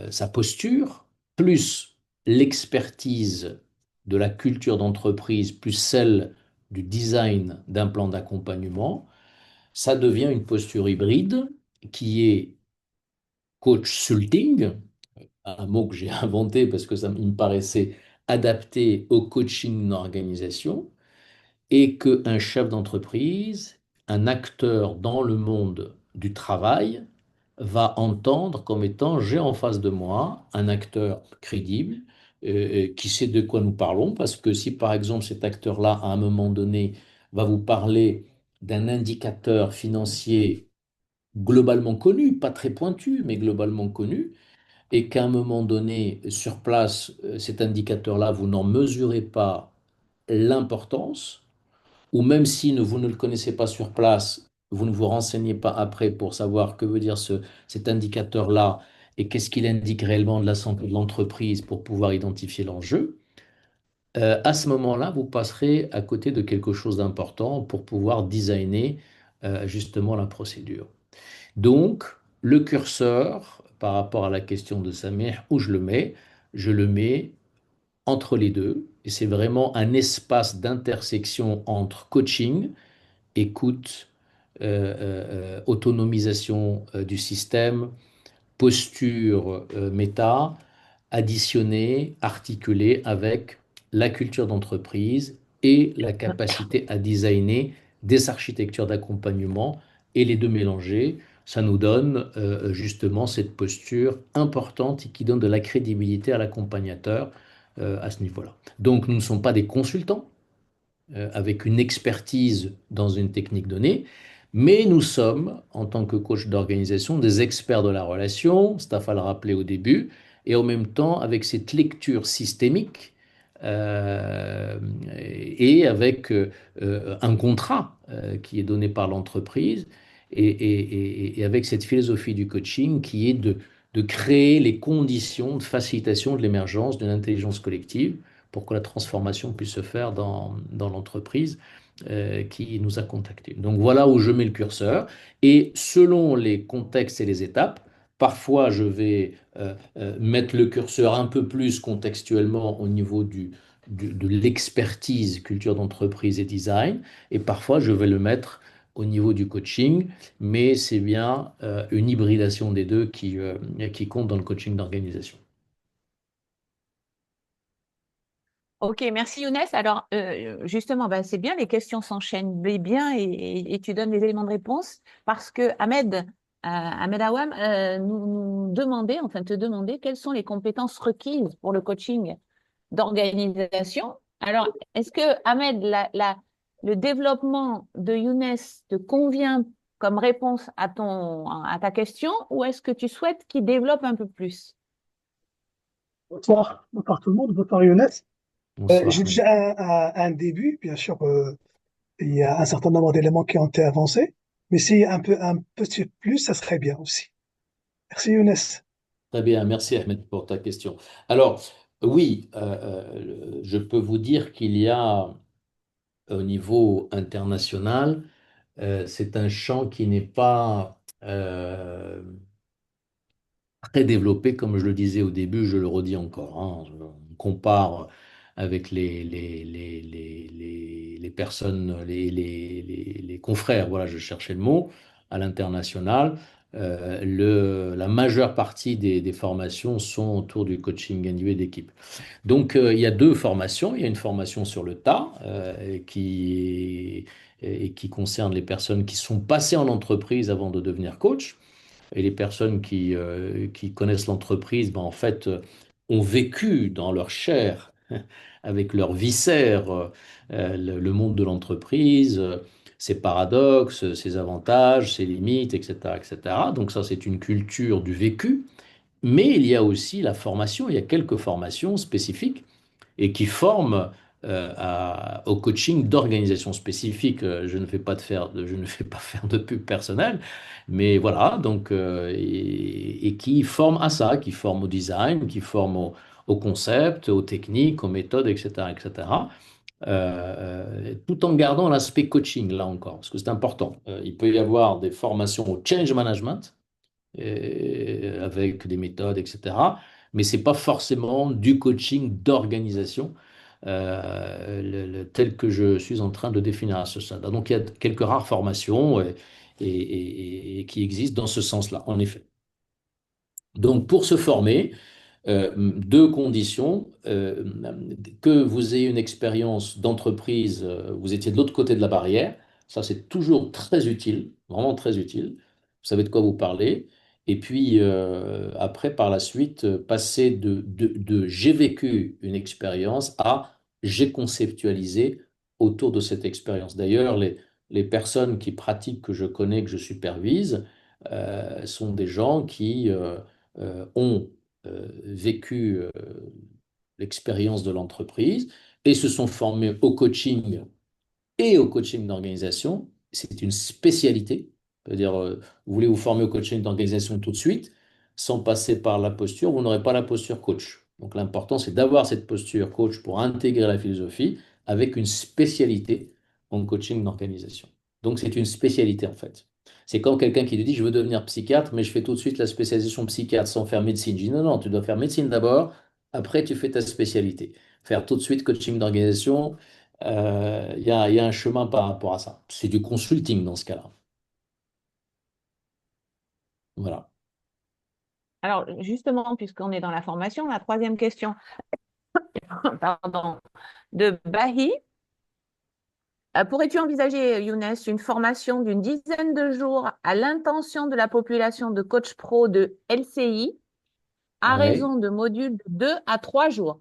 sa posture, plus l'expertise de la culture d'entreprise, plus celle du design d'un plan d'accompagnement, ça devient une posture hybride qui est coach-sulting, un mot que j'ai inventé parce que il me paraissait adapté au coaching d'organisation, et qu'un chef d'entreprise, un acteur dans le monde du travail, va entendre comme étant, j'ai en face de moi un acteur crédible, qui sait de quoi nous parlons, parce que si par exemple cet acteur-là, à un moment donné, va vous parler d'un indicateur financier globalement connu, pas très pointu, mais globalement connu, et qu'à un moment donné, sur place, cet indicateur-là, vous n'en mesurez pas l'importance, ou même si vous ne le connaissez pas sur place, vous ne vous renseignez pas après pour savoir que veut dire cet indicateur-là et qu'est-ce qu'il indique réellement de la santé de l'entreprise pour pouvoir identifier l'enjeu, à ce moment-là, vous passerez à côté de quelque chose d'important pour pouvoir designer justement la procédure. Donc, le curseur, par rapport à la question de Samir, où je le mets? Je le mets entre les deux, et c'est vraiment un espace d'intersection entre coaching, écoute, autonomisation du système, posture méta, additionnée, articulée avec la culture d'entreprise et la capacité à designer des architectures d'accompagnement, et les deux mélangés, ça nous donne justement cette posture importante et qui donne de la crédibilité à l'accompagnateur à ce niveau-là. Donc nous ne sommes pas des consultants avec une expertise dans une technique donnée, mais nous sommes, en tant que coach d'organisation, des experts de la relation, Staff a le rappelé au début, et en même temps avec cette lecture systémique et avec un contrat qui est donné par l'entreprise et avec cette philosophie du coaching qui est de créer les conditions de facilitation de l'émergence d'une intelligence collective pour que la transformation puisse se faire dans l'entreprise qui nous a contactés. Donc voilà où je mets le curseur. Et selon les contextes et les étapes, parfois je vais mettre le curseur un peu plus contextuellement au niveau de l'expertise culture d'entreprise et design, et parfois je vais le mettre au niveau du coaching, mais c'est bien une hybridation des deux qui compte dans le coaching d'organisation. Ok, merci Younes. Alors, justement, ben, c'est bien, les questions s'enchaînent bien et tu donnes les éléments de réponse parce que Ahmed Awam nous demandait, enfin te demandait quelles sont les compétences requises pour le coaching d'organisation. Alors, est-ce que Ahmed, le développement de Younes te convient comme réponse à à ta question, ou est-ce que tu souhaites qu'il développe un peu plus? Bonsoir tout le monde, bonsoir Younes. Bonsoir, J'ai Ahmed. déjà un début, bien sûr, il y a un certain nombre d'éléments qui ont été avancés, mais si un petit plus, ça serait bien aussi. Merci Younes. Très bien, merci Ahmed pour ta question. Alors, oui, je peux vous dire qu'il y a au niveau international, c'est un champ qui n'est pas très développé, comme je le disais au début, je le redis encore, hein. On compare avec les personnes, les confrères, voilà, je cherchais le mot, à l'international. La majeure partie des formations sont autour du coaching individuel d'équipe. Donc, il y a deux formations. Il y a une formation sur le tas et qui concerne les personnes qui sont passées en entreprise avant de devenir coach. Et les personnes qui connaissent l'entreprise, ben, en fait, ont vécu dans leur chair, avec leur viscère, le monde de l'entreprise, ses paradoxes, ses avantages, ses limites, etc., etc. Donc ça, c'est une culture du vécu. Mais il y a aussi la formation, il y a quelques formations spécifiques et qui forment au coaching d'organisation spécifique. Je ne fais pas je ne fais pas faire de pub personnelle, mais voilà, donc, et qui forment à ça, qui forment au design, qui forment au concept, aux techniques, aux méthodes, etc., etc. Tout en gardant l'aspect coaching, là encore, parce que c'est important. Il peut y avoir des formations au change management, avec des méthodes, etc. Mais c'est pas forcément du coaching d'organisation tel que je suis en train de définir à ce stade. Donc il y a quelques rares formations et qui existent dans ce sens-là, en effet. Donc pour se former, deux conditions, que vous ayez une expérience d'entreprise, vous étiez de l'autre côté de la barrière, ça c'est toujours très utile, vraiment très utile, vous savez de quoi vous parlez, et puis après par la suite, passer de j'ai vécu une expérience à j'ai conceptualisé autour de cette expérience. D'ailleurs, les personnes qui pratiquent, que je connais, que je supervise, sont des gens qui ont vécu l'expérience de l'entreprise et se sont formés au coaching et au coaching d'organisation. C'est une spécialité. C'est-à-dire, vous voulez vous former au coaching d'organisation tout de suite, sans passer par la posture, vous n'aurez pas la posture coach. Donc l'important, c'est d'avoir cette posture coach pour intégrer la philosophie avec une spécialité en coaching d'organisation. Donc c'est une spécialité en fait. C'est comme quelqu'un qui te dit, je veux devenir psychiatre, mais je fais tout de suite la spécialisation psychiatre sans faire médecine. Je dis, non, non, tu dois faire médecine d'abord, après tu fais ta spécialité. Faire tout de suite coaching d'organisation, il y a un chemin par rapport à ça. C'est du consulting dans ce cas-là. Voilà. Alors, justement, puisqu'on est dans la formation, la troisième question, pardon, de Bahi. Pourrais-tu envisager, Younes, une formation d'une dizaine de jours à l'intention de la population de coach pro de LCI à Ouais. raison de modules de 2 à 3 jours?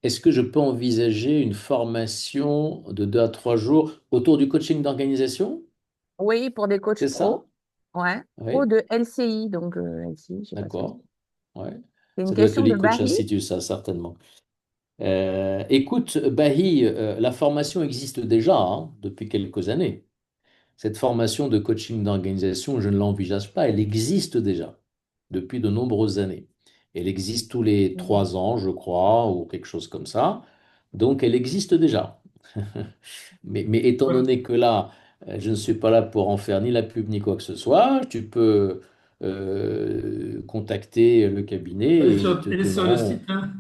Est-ce que je peux envisager une formation de 2 à 3 jours autour du coaching d'organisation? Oui, pour des coachs C'est ça? pro. Ouais, pro Oui, de LCI. Donc, LCI, je sais pas ce que c'est. d'accord. Ouais. C'est une Ça doit être le question de Lead Coach Bahi. Institute, ça, certainement. Écoute, Bahi, la formation existe déjà hein, depuis quelques années. Cette formation de coaching d'organisation, je ne l'envisage pas, elle existe déjà depuis de nombreuses années. Elle existe tous les Mhm. 3 ans, je crois, ou quelque chose comme ça. Donc, elle existe déjà. Mais étant Ouais. donné que là, je ne suis pas là pour en faire ni la pub ni quoi que ce soit, tu peux contacter le cabinet et ils te Elle est sur le donneront. site, hein.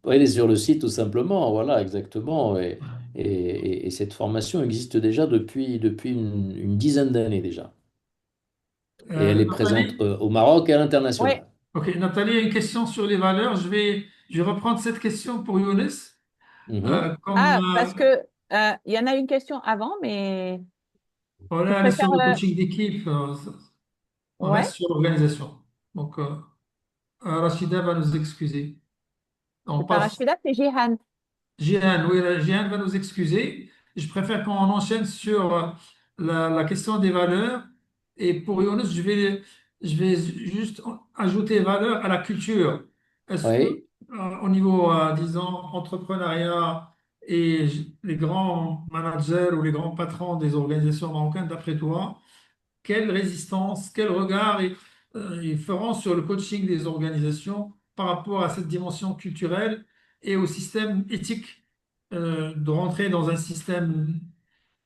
Ouais, elle est sur le site tout simplement, voilà, exactement. Et cette formation existe déjà depuis une dizaine d'années déjà. Et elle est présente Nathalie, au Maroc et à Oui, l'international. ok, Nathalie a une question sur les valeurs. Je vais reprendre cette question pour Younes. Mhm. Comme ah, parce que il y en a une question avant, mais tu voilà, elle est sur préfères le coaching d'équipe, on ouais, reste sur l'organisation. Donc, Rachida va nous excuser. On c'est pas passe. Rachida, c'est Jehan. Jeanne, oui, Jeanne va nous excuser. Je préfère qu'on enchaîne sur la question des valeurs. Et pour Younes, je vais juste ajouter valeur à la culture. Est-ce que, Oui. au niveau, disons, entrepreneuriat et les grands managers ou les grands patrons des organisations marocaines, d'après toi, quelle résistance, quel regard ils feront sur le coaching des organisations par rapport à cette dimension culturelle et au système éthique de rentrer dans un système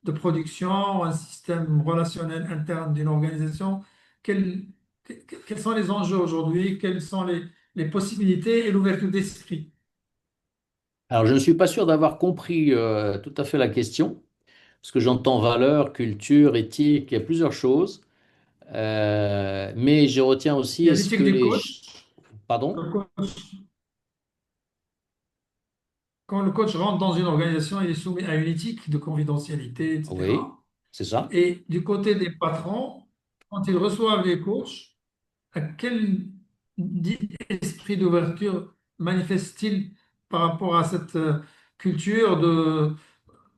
de production, un système relationnel interne d'une organisation. Quels, quels sont les enjeux aujourd'hui? Quelles sont les possibilités et l'ouverture d'esprit? Alors, je ne suis pas sûr d'avoir compris tout à fait la question, parce que j'entends valeur, culture, éthique, il y a plusieurs choses. Mais je retiens Il aussi, y a est-ce que l'éthique du les... coach. Pardon? Le coach- Quand le coach rentre dans une organisation, il est soumis à une éthique de confidentialité, Oui, etc. c'est ça. Et du côté des patrons, quand ils reçoivent les coachs, à quel esprit d'ouverture manifeste-t-il par rapport à cette culture de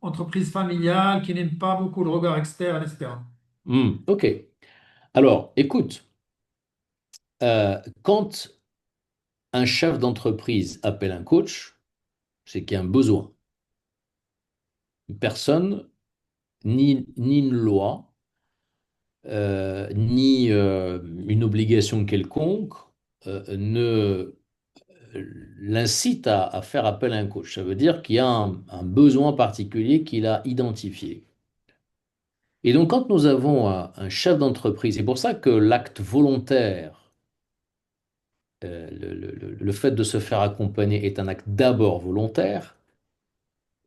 entreprise familiale qui n'aime pas beaucoup le regard externe, etc. Ok. Alors, écoute, quand un chef d'entreprise appelle un coach, c'est qu'il y a un besoin. Personne, ni une loi, ni une obligation quelconque ne l'incite à faire appel à un coach. Ça veut dire qu'il y a un besoin particulier qu'il a identifié. Et donc, quand nous avons un chef d'entreprise, c'est pour ça que l'acte volontaire, le fait de se faire accompagner est un acte d'abord volontaire,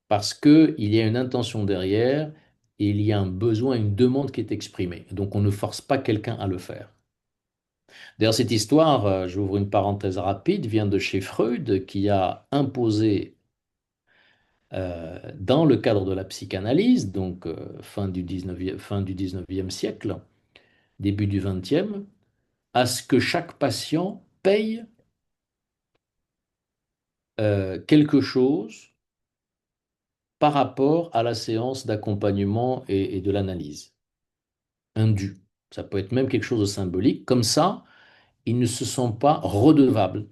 parce qu'il y a une intention derrière et il y a un besoin, une demande qui est exprimée. Donc, on ne force pas quelqu'un à le faire. D'ailleurs, cette histoire, j'ouvre une parenthèse rapide, vient de chez Freud, qui a imposé, dans le cadre de la psychanalyse, donc fin du 19e siècle, début du 20e, à ce que chaque patient paye quelque chose par rapport à la séance d'accompagnement et de l'analyse. Un dû. Ça peut être même quelque chose de symbolique. Comme ça, ils ne se sentent pas redevables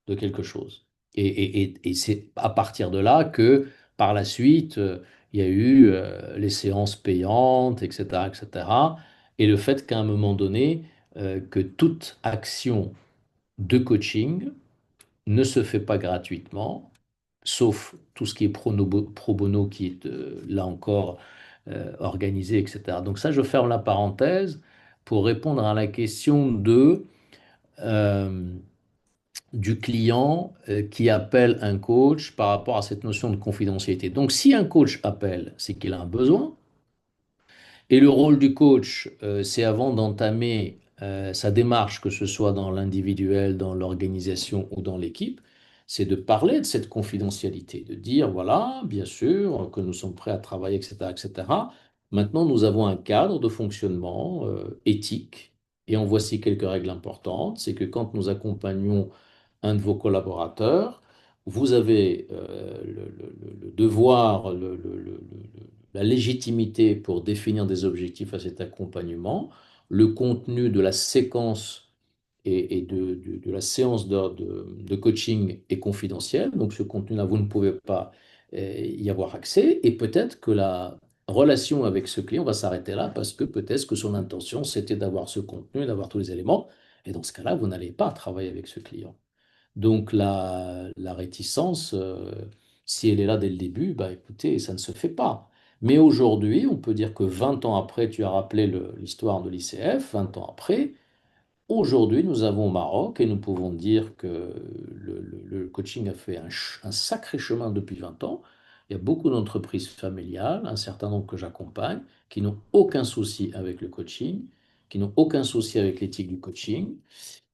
de quelque chose. Et c'est à partir de là que, par la suite, il y a eu les séances payantes, etc., etc. Et cetera. Et le fait qu'à un moment donné, que toute action de coaching ne se fait pas gratuitement, sauf tout ce qui est pro bono qui est là encore organisé, etc. Donc ça, je ferme la parenthèse pour répondre à la question euh, du client qui appelle un coach par rapport à cette notion de confidentialité. Donc si un coach appelle, c'est qu'il a un besoin. Et le rôle du coach, c'est avant d'entamer sa démarche, que ce soit dans l'individuel, dans l'organisation ou dans l'équipe, c'est de parler de cette confidentialité, de dire, voilà, bien sûr, que nous sommes prêts à travailler, etc., etc. Maintenant, nous avons un cadre de fonctionnement éthique, et en voici quelques règles importantes. C'est que quand nous accompagnons un de vos collaborateurs, vous avez le devoir, la légitimité pour définir des objectifs à cet accompagnement, le contenu de la séquence et de la séance de coaching est confidentiel. Donc ce contenu-là, vous ne pouvez pas y avoir accès. Et peut-être que la relation avec ce client va s'arrêter là parce que peut-être que son intention, c'était d'avoir ce contenu, d'avoir tous les éléments. Et dans ce cas-là, vous n'allez pas travailler avec ce client. Donc la réticence, si elle est là dès le début, bah écoutez, ça ne se fait pas. Mais aujourd'hui, on peut dire que 20 ans après, tu as rappelé l'histoire de l'ICF, 20 ans après, aujourd'hui, nous avons au Maroc et nous pouvons dire que le coaching a fait un sacré chemin depuis 20 ans. Il y a beaucoup d'entreprises familiales, un certain nombre que j'accompagne, qui n'ont aucun souci avec le coaching, qui n'ont aucun souci avec l'éthique du coaching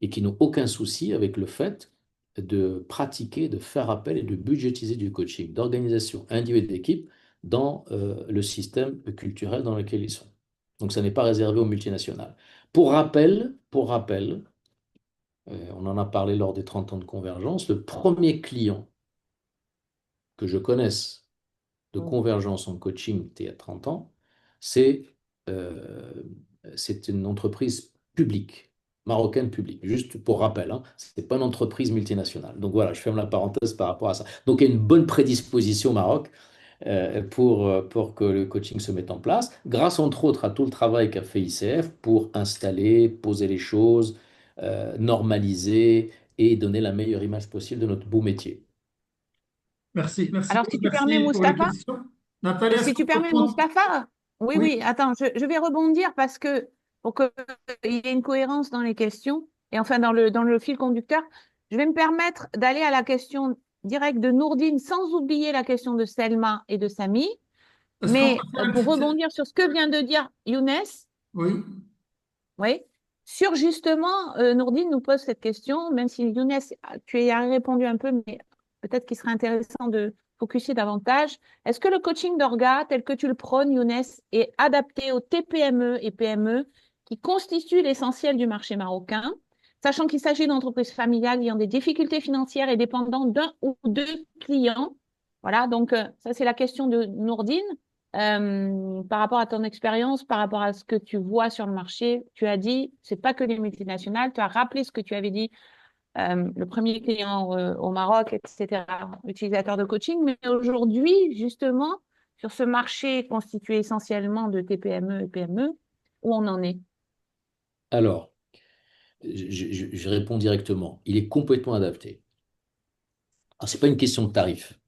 et qui n'ont aucun souci avec le fait de pratiquer, de faire appel et de budgétiser du coaching, d'organisation individuelle et d'équipe dans le système culturel dans lequel ils sont. Donc ça n'est pas réservé aux multinationales. Pour rappel, on en a parlé lors des 30 ans de convergence, le premier client que je connaisse de Mm. Convergence en coaching il y a 30 ans, c'est euh, c'est une entreprise publique, marocaine publique. Juste pour rappel, hein, ce n'est pas une entreprise multinationale. Donc voilà, je ferme la parenthèse par rapport à ça. Donc il y a une bonne prédisposition au Maroc pour que le coaching se mette en place, grâce entre autres à tout le travail qu'a fait ICF pour installer, poser les choses, normaliser et donner la meilleure image possible de notre beau métier. Merci, Alors, si tu permets, merci pour les Mustapha, questions. Nathalie, est-ce si qu'on tu peut permets, prendre... Mustapha, oui, Oui, oui, attends, je vais rebondir parce que pour qu'il y ait une cohérence dans les questions et enfin dans le fil conducteur, je vais me permettre d'aller à la question directe de Nourdine sans oublier la question de Selma et de Samy. est-ce qu'on peut Mais faire une pour petite... rebondir sur ce que vient de dire Younes, Oui, oui, sur justement, Nourdine nous pose cette question, même si Younes, tu y as répondu un peu, mais peut-être qu'il serait intéressant de focuser davantage. Est-ce que le coaching d'orga, tel que tu le prônes, Younes, est adapté aux TPME et PME qui constituent l'essentiel du marché marocain, sachant qu'il s'agit d'entreprises familiales ayant des difficultés financières et dépendant d'un ou deux clients? Voilà, donc ça c'est la question de Nourdine. Par rapport à ton expérience, par rapport à ce que tu vois sur le marché, tu as dit, c'est pas que les multinationales, tu as rappelé ce que tu avais dit, le premier client au Maroc, etc., utilisateur de coaching, mais aujourd'hui, justement, sur ce marché constitué essentiellement de TPME et PME, où on en est? Alors, je réponds directement. Il est complètement adapté. Alors, ce n'est pas une question de tarif.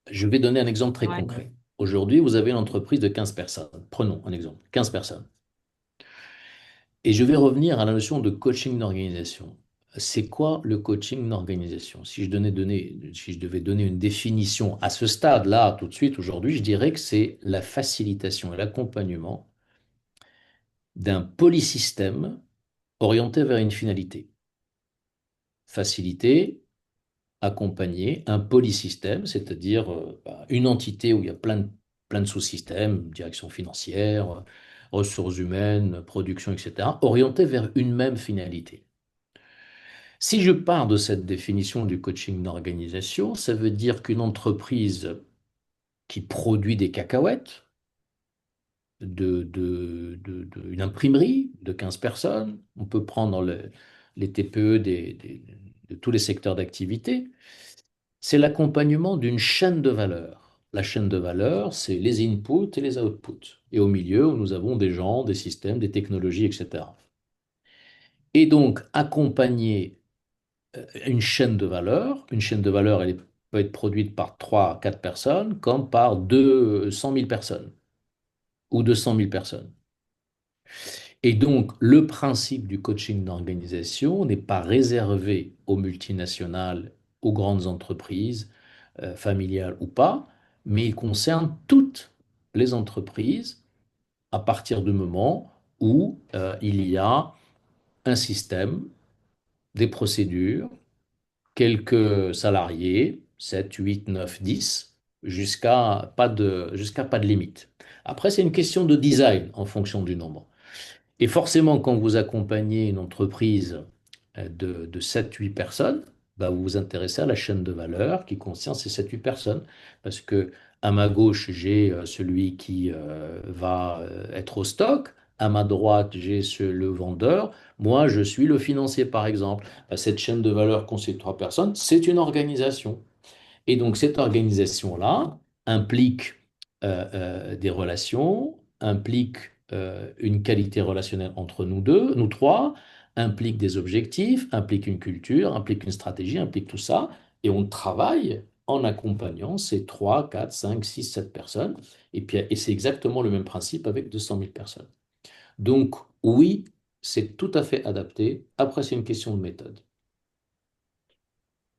Je vais donner un exemple très Ouais. concret. Aujourd'hui, vous avez une entreprise de 15 personnes. Prenons un exemple, 15 personnes. Et je vais revenir à la notion de coaching d'organisation. C'est quoi le coaching d'organisation? Si je devais donner une définition à ce stade-là, tout de suite, aujourd'hui, je dirais que c'est la facilitation et l'accompagnement d'un polysystème orienté vers une finalité. Faciliter, accompagner un polysystème, c'est-à-dire une entité où il y a plein de sous-systèmes, direction financière, ressources humaines, production, etc., orienté vers une même finalité. Si je pars de cette définition du coaching d'organisation, ça veut dire qu'une entreprise qui produit des cacahuètes, une imprimerie de 15 personnes, on peut prendre les TPE de tous les secteurs d'activité, c'est l'accompagnement d'une chaîne de valeur. La chaîne de valeur, c'est les inputs et les outputs. Et au milieu, nous avons des gens, des systèmes, des technologies, etc. Et donc, accompagner une chaîne de valeur, peut être produite par 3 à 4 personnes, comme par 200 000 personnes ou 200 000 personnes. Et donc, le principe du coaching d'organisation n'est pas réservé aux multinationales, aux grandes entreprises, familiales ou pas, mais il concerne toutes les entreprises à partir du moment où il y a un système, des procédures, quelques salariés, 7, 8, 9, 10, jusqu'à pas de limite. Après, c'est une question de design en fonction du nombre. Et forcément, quand vous accompagnez une entreprise de 7-8 personnes, bah, vous vous intéressez à la chaîne de valeur qui contient ces 7-8 personnes. Parce que à ma gauche, j'ai celui qui va être au stock. À ma droite, j'ai le vendeur. Moi, je suis le financier, par exemple. Bah, cette chaîne de valeur constituée de 3 personnes, c'est une organisation. Et donc, cette organisation-là implique des relations, implique une qualité relationnelle entre nous deux, nous trois, implique des objectifs, implique une culture, implique une stratégie, implique tout ça. Et on travaille en accompagnant ces 3, 4, 5, 6, 7 personnes. Et c'est exactement le même principe avec 200 000 personnes. Donc, oui, c'est tout à fait adapté. Après, c'est une question de méthode.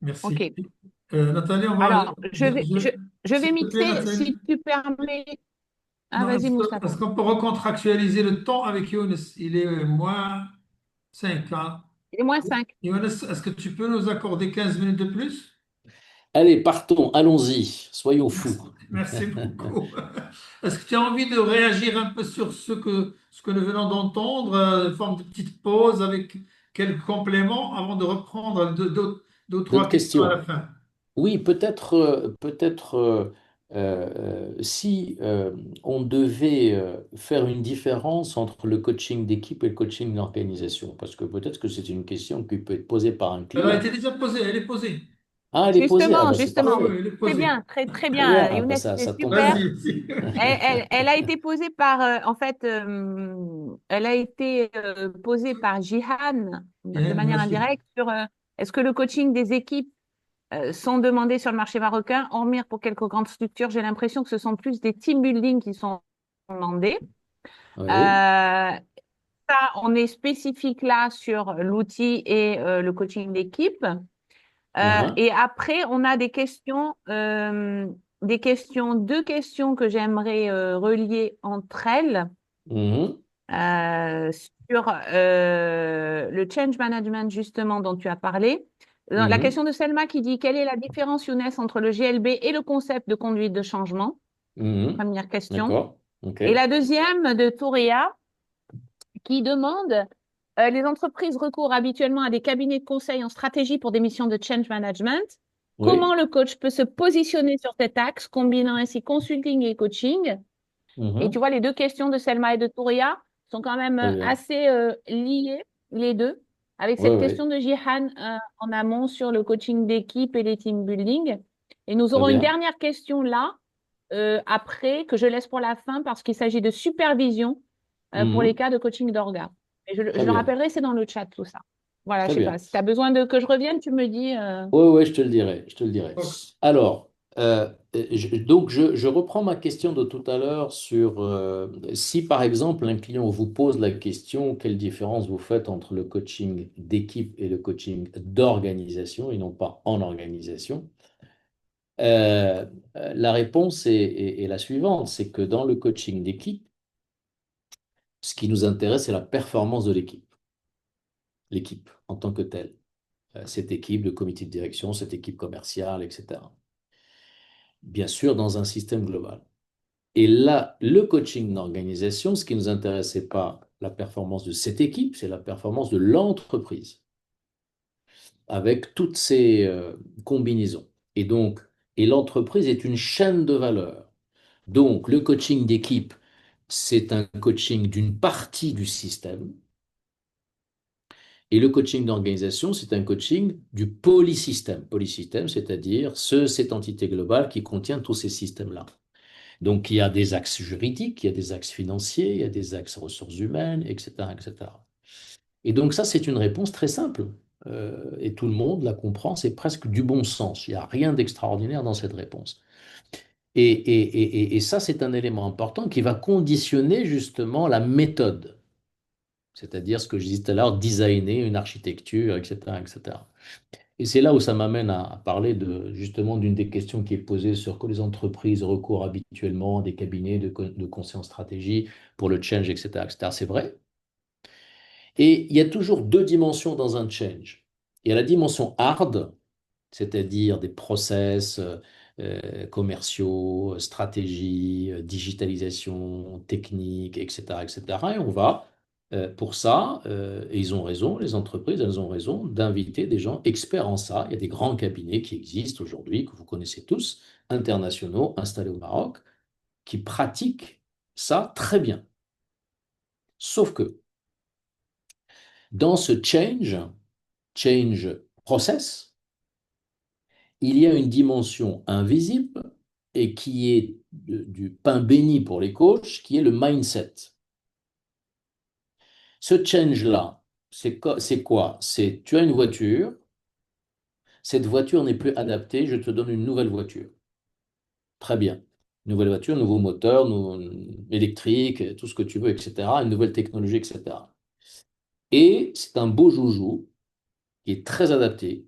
merci. OK. Nathalie, Alors, je vais s'il te plaît, mixer, Nathalie. si tu permets. Ah, Non, vas-y, Moustapha. est-ce qu'on peut recontractualiser le temps avec Younes? Il est moins 5 ans. Et moins 5. Younes, est-ce que tu peux nous accorder 15 minutes de plus? Allez, partons, allons-y, soyons Merci, fous. merci beaucoup. Est-ce que tu as envie de réagir un peu sur ce que nous venons d'entendre, une forme de petite pause avec quelques compléments avant de reprendre deux ou trois D'autres questions à la questions? fin? Oui, peut-être si on devait faire une différence entre le coaching d'équipe et le coaching d'organisation, parce que peut-être que c'est une question qui peut être posée par un Elle a client. été déjà posée, elle est posée. Ah, elle est posée? Ah, Justement, bah c'est Oui, justement. parfait. oui, elle est Très posée. bien, très, très Très bien. bien. Ah, bah Younes, ça c'est tombe bien. super. Vas-y. Elle a été posée par, en fait, elle a été posée par Jihan de Bien, manière merci. indirecte sur est-ce que le coaching des équipes sont demandés sur le marché marocain, hormis pour quelques grandes structures. J'ai l'impression que ce sont plus des team building qui sont demandés. Oui. Euh, Ça, on est spécifique là sur l'outil et le coaching d'équipe. Mhm. Et après, on a deux questions que j'aimerais relier entre elles Mhm. sur le change management justement dont tu as parlé. La Mhm. question de Selma qui dit quelle est la différence, Younes, entre le GLB et le concept de conduite de changement? Mhm. Première question. D'accord. OK. Et la deuxième de Touria qui demande les entreprises recourent habituellement à des cabinets de conseil en stratégie pour des missions de change management. Comment Oui. le coach peut se positionner sur cet axe, combinant ainsi consulting et coaching? Et tu Mhm. vois, les deux questions de Selma et de Touria sont quand même Très bien. assez liées, les deux, avec Oui, cette oui. question de Jihan en amont sur le coaching d'équipe et les team building. Et nous Très aurons une bien. dernière question là, après, que je laisse pour la fin parce qu'il s'agit de supervision pour les Mhm. cas de coaching d'orga. Et je Très le bien. rappellerai, c'est dans le chat tout ça. Voilà, je Très sais pas. bien. Si tu as besoin de que je revienne, tu me dis. Oui, oui, je te le dirai. Je te le dirai. Ok. Alors, donc, je reprends ma question de tout à l'heure sur si, par exemple, un client vous pose la question, quelle différence vous faites entre le coaching d'équipe et le coaching d'organisation et non pas en organisation. Euh, la réponse est la suivante, c'est que dans le coaching d'équipe, ce qui nous intéresse, c'est la performance de l'équipe en tant que telle. Cette équipe de comité de direction, cette équipe commerciale, etc. Bien sûr, dans un système global. Et là, le coaching d'organisation, ce qui nous intéresse, c'est pas la performance de cette équipe, c'est la performance de l'entreprise, avec toutes ces combinaisons. Et donc, et l'entreprise est une chaîne de valeur. Donc, le coaching d'équipe, c'est un coaching d'une partie du système. Et le coaching d'organisation, c'est un coaching du polysystème. Polysystème, c'est-à-dire cette entité globale qui contient tous ces systèmes-là. Donc, il y a des axes juridiques, il y a des axes financiers, il y a des axes ressources humaines, etc., etc. Et donc, ça, c'est une réponse très simple. Et tout le monde la comprend, c'est presque du bon sens. Il n'y a rien d'extraordinaire dans cette réponse. Et ça, c'est un élément important qui va conditionner justement la méthode, c'est-à-dire ce que je disais tout à l'heure, designer une architecture, etc., etc. Et c'est là où ça m'amène à parler justement d'une des questions qui est posée sur que les entreprises recourent habituellement à des cabinets de conseil en stratégie pour le change, etc., etc. C'est vrai. Et il y a toujours deux dimensions dans un change. Il y a la dimension hard, c'est-à-dire des process commerciaux, stratégie, digitalisation, technique, etc., etc. Et on va, pour ça, et ils ont raison, les entreprises, elles ont raison d'inviter des gens experts en ça. Il y a des grands cabinets qui existent aujourd'hui, que vous connaissez tous, internationaux, installés au Maroc, qui pratiquent ça très bien. Sauf que dans ce change process, il y a une dimension invisible et qui est du pain béni pour les coachs, qui est le mindset. Ce change-là, c'est quoi? C'est tu as une voiture, cette voiture n'est plus adaptée, je te donne une nouvelle voiture. Très bien. Nouvelle voiture, nouveau moteur, électrique, tout ce que tu veux, etc. Une nouvelle technologie, etc. Et c'est un beau joujou qui est très adapté,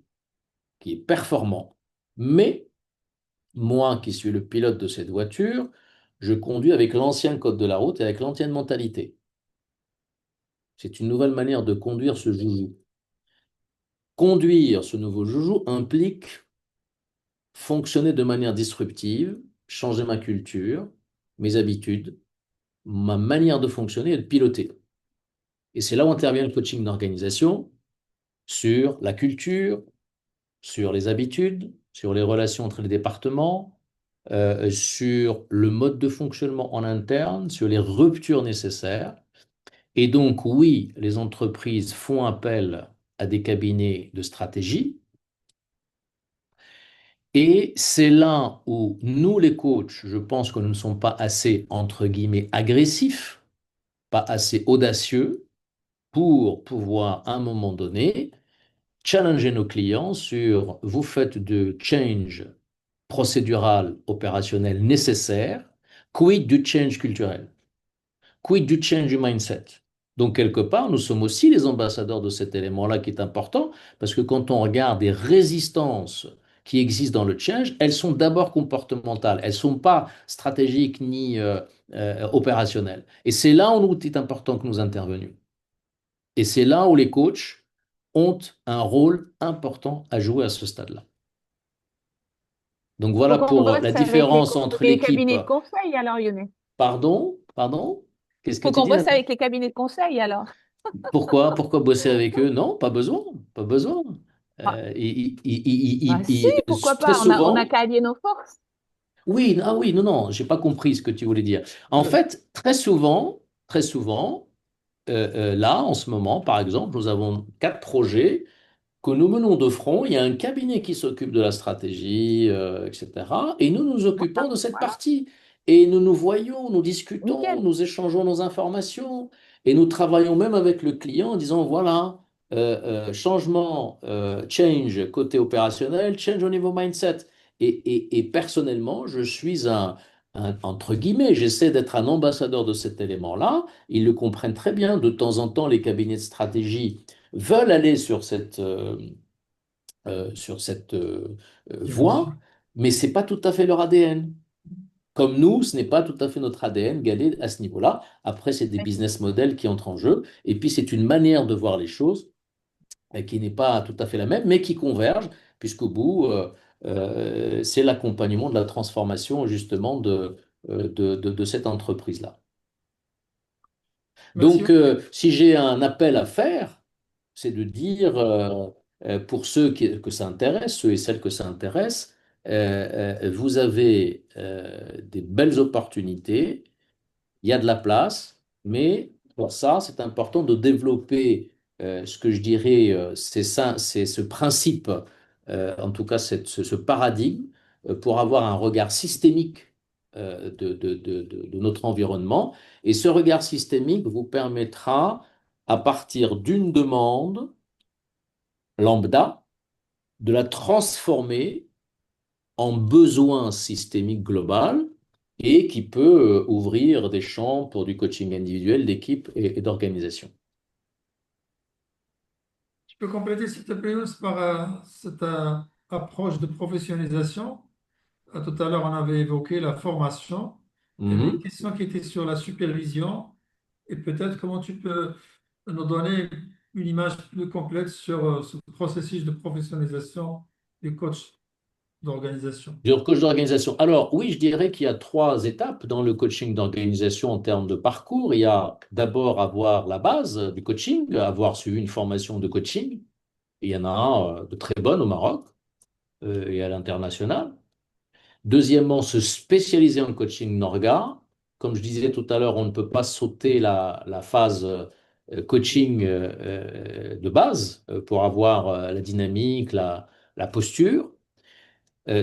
qui est performant, mais moi, qui suis le pilote de cette voiture, je conduis avec l'ancien code de la route et avec l'ancienne mentalité. C'est une nouvelle manière de conduire ce joujou. Conduire ce nouveau joujou implique fonctionner de manière disruptive, changer ma culture, mes habitudes, ma manière de fonctionner et de piloter. Et c'est là où intervient le coaching d'organisation sur la culture, sur les habitudes, sur les relations entre les départements, sur le mode de fonctionnement en interne, sur les ruptures nécessaires. Et donc, oui, les entreprises font appel à des cabinets de stratégie. Et c'est là où nous, les coachs, je pense que nous ne sommes pas assez, entre guillemets, agressifs, pas assez audacieux pour pouvoir, à un moment donné, challenger nos clients sur vous faites de change procédural, opérationnel nécessaire, quid du change culturel, quid du change du mindset. Donc, quelque part, nous sommes aussi les ambassadeurs de cet élément-là qui est important, parce que quand on regarde des résistances qui existent dans le change, elles sont d'abord comportementales, elles ne sont pas stratégiques ni opérationnelles. Et c'est là où il est important que nous intervenions. Et c'est là où les coachs ont un rôle important à jouer à ce stade-là. Donc Faut voilà qu'on pour bosse la avec différence entre les l'équipe. cabinets de conseil alors, Younes. Pardon? Qu'est-ce que Faut tu qu'on dis, bosse Nathalie? avec les cabinets de conseil alors. Pourquoi bosser avec eux? Non, pas besoin, pas besoin. Ah, si, Ils- pourquoi très pas? On a souvent, qu'à allier nos forces. oui, ah oui, non, non, j'ai pas compris ce que tu voulais dire. En fait, très souvent, là, en ce moment, par exemple, nous avons 4 projets que nous menons de front. Il y a un cabinet qui s'occupe de la stratégie, etc. Et nous nous occupons de cette Voilà, partie. Et nous nous voyons, nous discutons, nickel. nous échangeons nos informations. Et nous travaillons même avec le client en disant, voilà, changement, change côté opérationnel, change au niveau mindset. Et personnellement, je suis entre guillemets, j'essaie d'être un ambassadeur de cet élément-là. Ils le comprennent très bien. De temps en temps, les cabinets de stratégie veulent aller sur cette voie, Direction. mais ce n'est pas tout à fait leur ADN. Comme nous, ce n'est pas tout à fait notre ADN d'aller à ce niveau-là. Après, c'est des Ouais. business models qui entrent en jeu. Et puis, c'est une manière de voir les choses qui n'est pas tout à fait la même, mais qui converge, puisqu'au bout, c'est l'accompagnement de la transformation justement de cette entreprise-là. Merci. Donc, si j'ai un appel à faire, c'est de dire, pour ceux que ça intéresse, ceux et celles que ça intéresse, vous avez des belles opportunités, il y a de la place, mais pour ça, c'est important de développer ce que je dirais, c'est ce principe, en tout cas ce paradigme, pour avoir un regard systémique de notre environnement. Et ce regard systémique vous permettra, à partir d'une demande lambda, de la transformer en besoin systémique global et qui peut ouvrir des champs pour du coaching individuel, d'équipe et d'organisation. Tu peux compléter, s'il te plaît, Younes, par cette approche de professionnalisation. Tout à l'heure, on avait évoqué la formation. Il y avait une Mhm. question qui était sur la supervision et peut-être comment tu peux nous donner une image plus complète sur ce processus de professionnalisation du coach d'organisation. Du coach d'organisation. Alors, oui, je dirais qu'il y a 3 étapes dans le coaching d'organisation en termes de parcours. Il y a d'abord avoir la base du coaching, avoir suivi une formation de coaching. Il y en a de très bonnes au Maroc et à l'international. Deuxièmement, se spécialiser en coaching Norga. Comme je disais tout à l'heure, on ne peut pas sauter la phase coaching de base pour avoir la dynamique, la posture.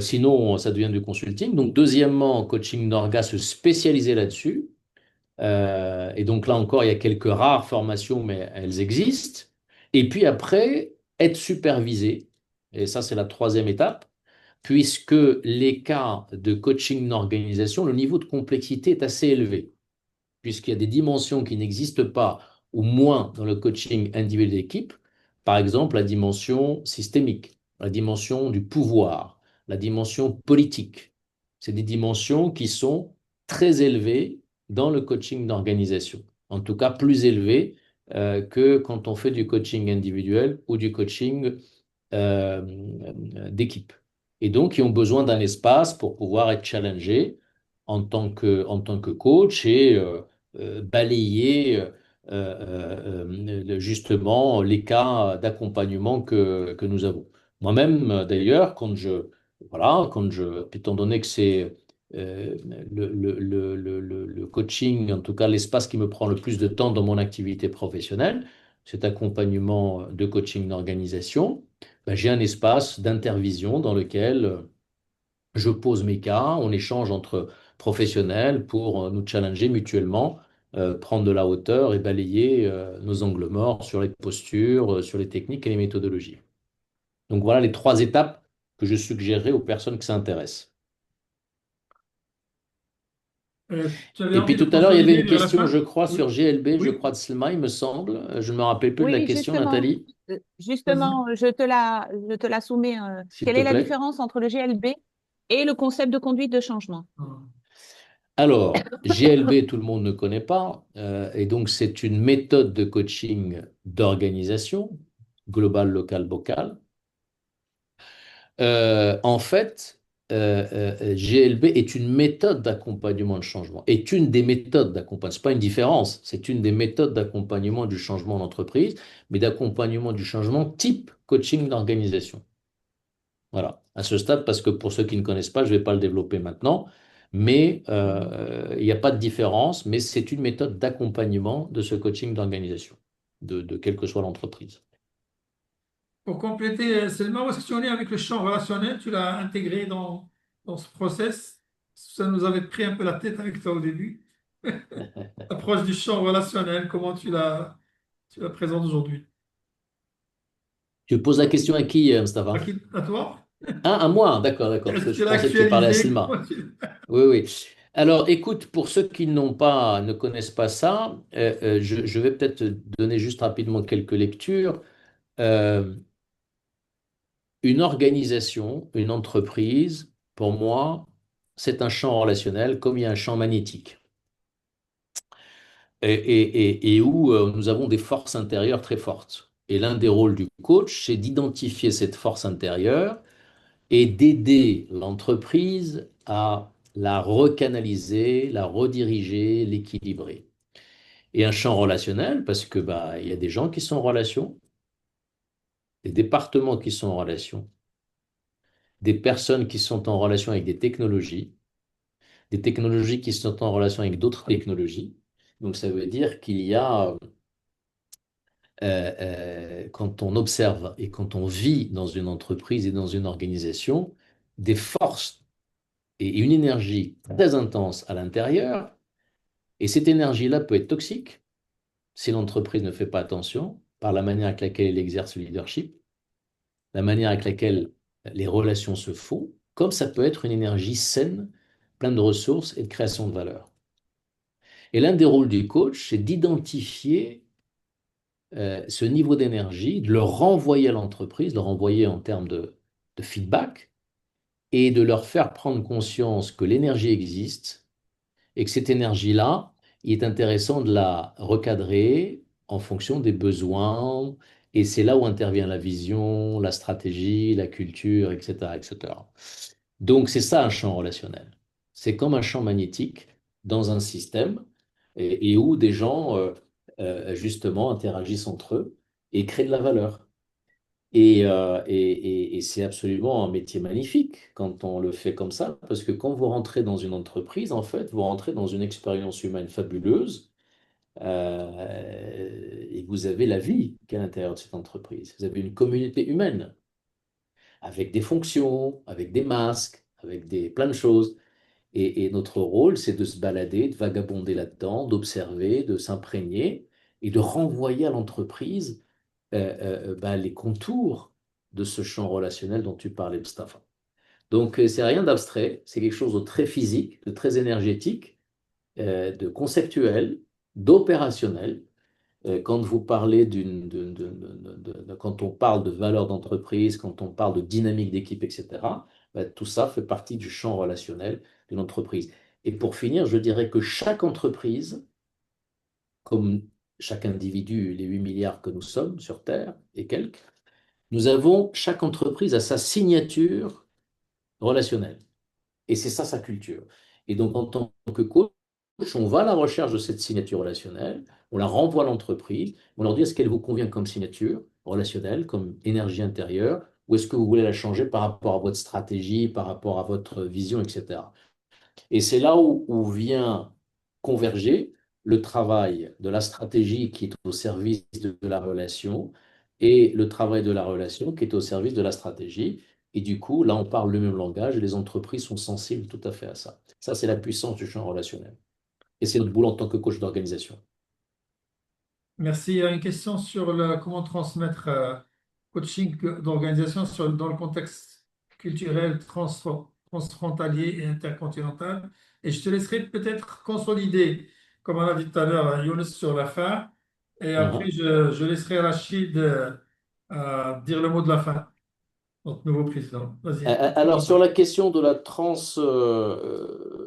Sinon, ça devient du consulting. Donc, deuxièmement, coaching Norga, se spécialiser là-dessus. Et donc là encore, il y a quelques rares formations, mais elles existent. Et puis après, être supervisé. Et ça, c'est la troisième étape, puisque les cas de coaching d'organisation, le niveau de complexité est assez élevé puisqu'il y a des dimensions qui n'existent pas, ou moins dans le coaching individuel d'équipe, par exemple la dimension systémique, la dimension du pouvoir, la dimension politique. C'est des dimensions qui sont très élevées dans le coaching d'organisation, en tout cas plus élevées que quand on fait du coaching individuel ou du coaching euh, d'équipe. Et donc, ils ont besoin d'un espace pour pouvoir être challengés en tant que coach et balayer justement les cas d'accompagnement que nous avons. Moi-même, d'ailleurs, étant donné que c'est euh, le coaching, en tout cas l'espace qui me prend le plus de temps dans mon activité professionnelle, cet accompagnement de coaching d'organisation, ben, j'ai un espace d'intervision dans lequel je pose mes cas, on échange entre professionnels pour nous challenger mutuellement, prendre de la hauteur et balayer nos angles morts sur les postures, sur les techniques et les méthodologies. Donc voilà les 3 étapes que je suggérerais aux personnes que ça intéresse. Tu avais Et puis envie de tout à l'heure, il y avait consolider une vers la question, je fin? crois, Oui, sur GLB, je oui. crois de Slma, il me semble. Je ne me rappelle plus de la Oui, question, justement, Nathalie, justement, je te la soumets. s'il Quelle te est la plaît. différence entre le GLB et le concept de conduite de changement? Alors, GLB, tout le monde ne connaît pas, et donc c'est une méthode de coaching d'organisation, global, local, bocal. En fait, GLB est une méthode d'accompagnement de changement, est une des méthodes d'accompagnement. Ce n'est pas une différence, c'est une des méthodes d'accompagnement du changement d'entreprise, mais d'accompagnement du changement type coaching d'organisation. Voilà, à ce stade, parce que pour ceux qui ne connaissent pas, je ne vais pas le développer maintenant, mais il n'y a pas de différence, mais c'est une méthode d'accompagnement de ce coaching d'organisation, de quelle que soit l'entreprise. Pour compléter, Selma, où est-ce que tu en es avec le champ relationnel? Tu l'as intégré dans ce process? Ça nous avait pris un peu la tête avec toi au début. L'approche du champ relationnel, comment tu la présentes aujourd'hui? Tu poses la question à qui, À Mustafa? à toi? Ah, à moi, d'accord, d'accord, parce Est-ce que que tu je l'as pensais que tu parlais à actualisé? Selma. Oui, oui. Alors, écoute, pour ceux qui ne connaissent pas ça, je vais peut-être te donner juste rapidement quelques lectures. Euh, une organisation, une entreprise, pour moi, c'est un champ relationnel comme il y a un champ magnétique. Et où nous avons des forces intérieures très fortes. Et l'un des rôles du coach, c'est d'identifier cette force intérieure et d'aider l'entreprise à la recanaliser, la rediriger, l'équilibrer. Et un champ relationnel, parce que bah, il y a des gens qui sont en relation, des départements qui sont en relation, des personnes qui sont en relation avec des technologies qui sont en relation avec d'autres technologies. Donc ça veut dire qu'il y a, quand on observe et quand on vit dans une entreprise et dans une organisation, des forces et une énergie très intense à l'intérieur. Et cette énergie-là peut être toxique si l'entreprise ne fait pas attention par la manière avec laquelle elle exerce le leadership, la manière avec laquelle les relations se font, comme ça peut être une énergie saine, pleine de ressources et de création de valeur. Et l'un des rôles du coach, c'est d'identifier ce niveau d'énergie, de le renvoyer à l'entreprise, de le renvoyer en termes de feedback et de leur faire prendre conscience que l'énergie existe et que cette énergie-là, il est intéressant de la recadrer en fonction des besoins, et c'est là où intervient la vision, la stratégie, la culture, etc., etc. Donc c'est ça un champ relationnel. C'est comme un champ magnétique dans un système et où des gens justement interagissent entre eux et créent de la valeur. Et c'est absolument un métier magnifique quand on le fait comme ça, parce que quand vous rentrez dans une entreprise, en fait, vous rentrez dans une expérience humaine fabuleuse et vous avez la vie qui est à l'intérieur de cette entreprise. Vous avez une communauté humaine avec des fonctions, avec des masques, avec plein de choses. Et notre rôle, c'est de se balader, de vagabonder là-dedans, d'observer, de s'imprégner et de renvoyer à l'entreprise bah, les contours de ce champ relationnel dont tu parlais, Mustafa. Donc, c'est rien d'abstrait, c'est quelque chose de très physique, de très énergétique, de conceptuel, d'opérationnel. Quand vous parlez quand on parle de valeur d'entreprise, quand on parle de dynamique d'équipe, etc., bah, tout ça fait partie du champ relationnel d'une entreprise. Et pour finir, je dirais que chaque entreprise, comme chaque individu, les 8 milliards que nous sommes sur Terre et quelques, nous avons, chaque entreprise a sa signature relationnelle. Et c'est ça sa culture. Et donc, en tant que coach, on va à la recherche de cette signature relationnelle, on la renvoie à l'entreprise, on leur dit est-ce qu'elle vous convient comme signature relationnelle, comme énergie intérieure, ou est-ce que vous voulez la changer par rapport à votre stratégie, par rapport à votre vision, etc. Et c'est là où vient converger le travail de la stratégie qui est au service de la relation et le travail de la relation qui est au service de la stratégie. Et du coup, là, on parle le même langage et les entreprises sont sensibles tout à fait à ça. Ça, c'est la puissance du champ relationnel. Et c'est notre boulot en tant que coach d'organisation. Merci. Il y a une question sur comment transmettre coaching d'organisation dans le contexte culturel transfrontalier et intercontinental. Et je te laisserai peut-être consolider, comme on a dit tout à l'heure, Younes sur la fin. Et après, Mhm. je laisserai Rachid dire le mot de la fin, notre nouveau président. Vas-y. Alors, sur la question de la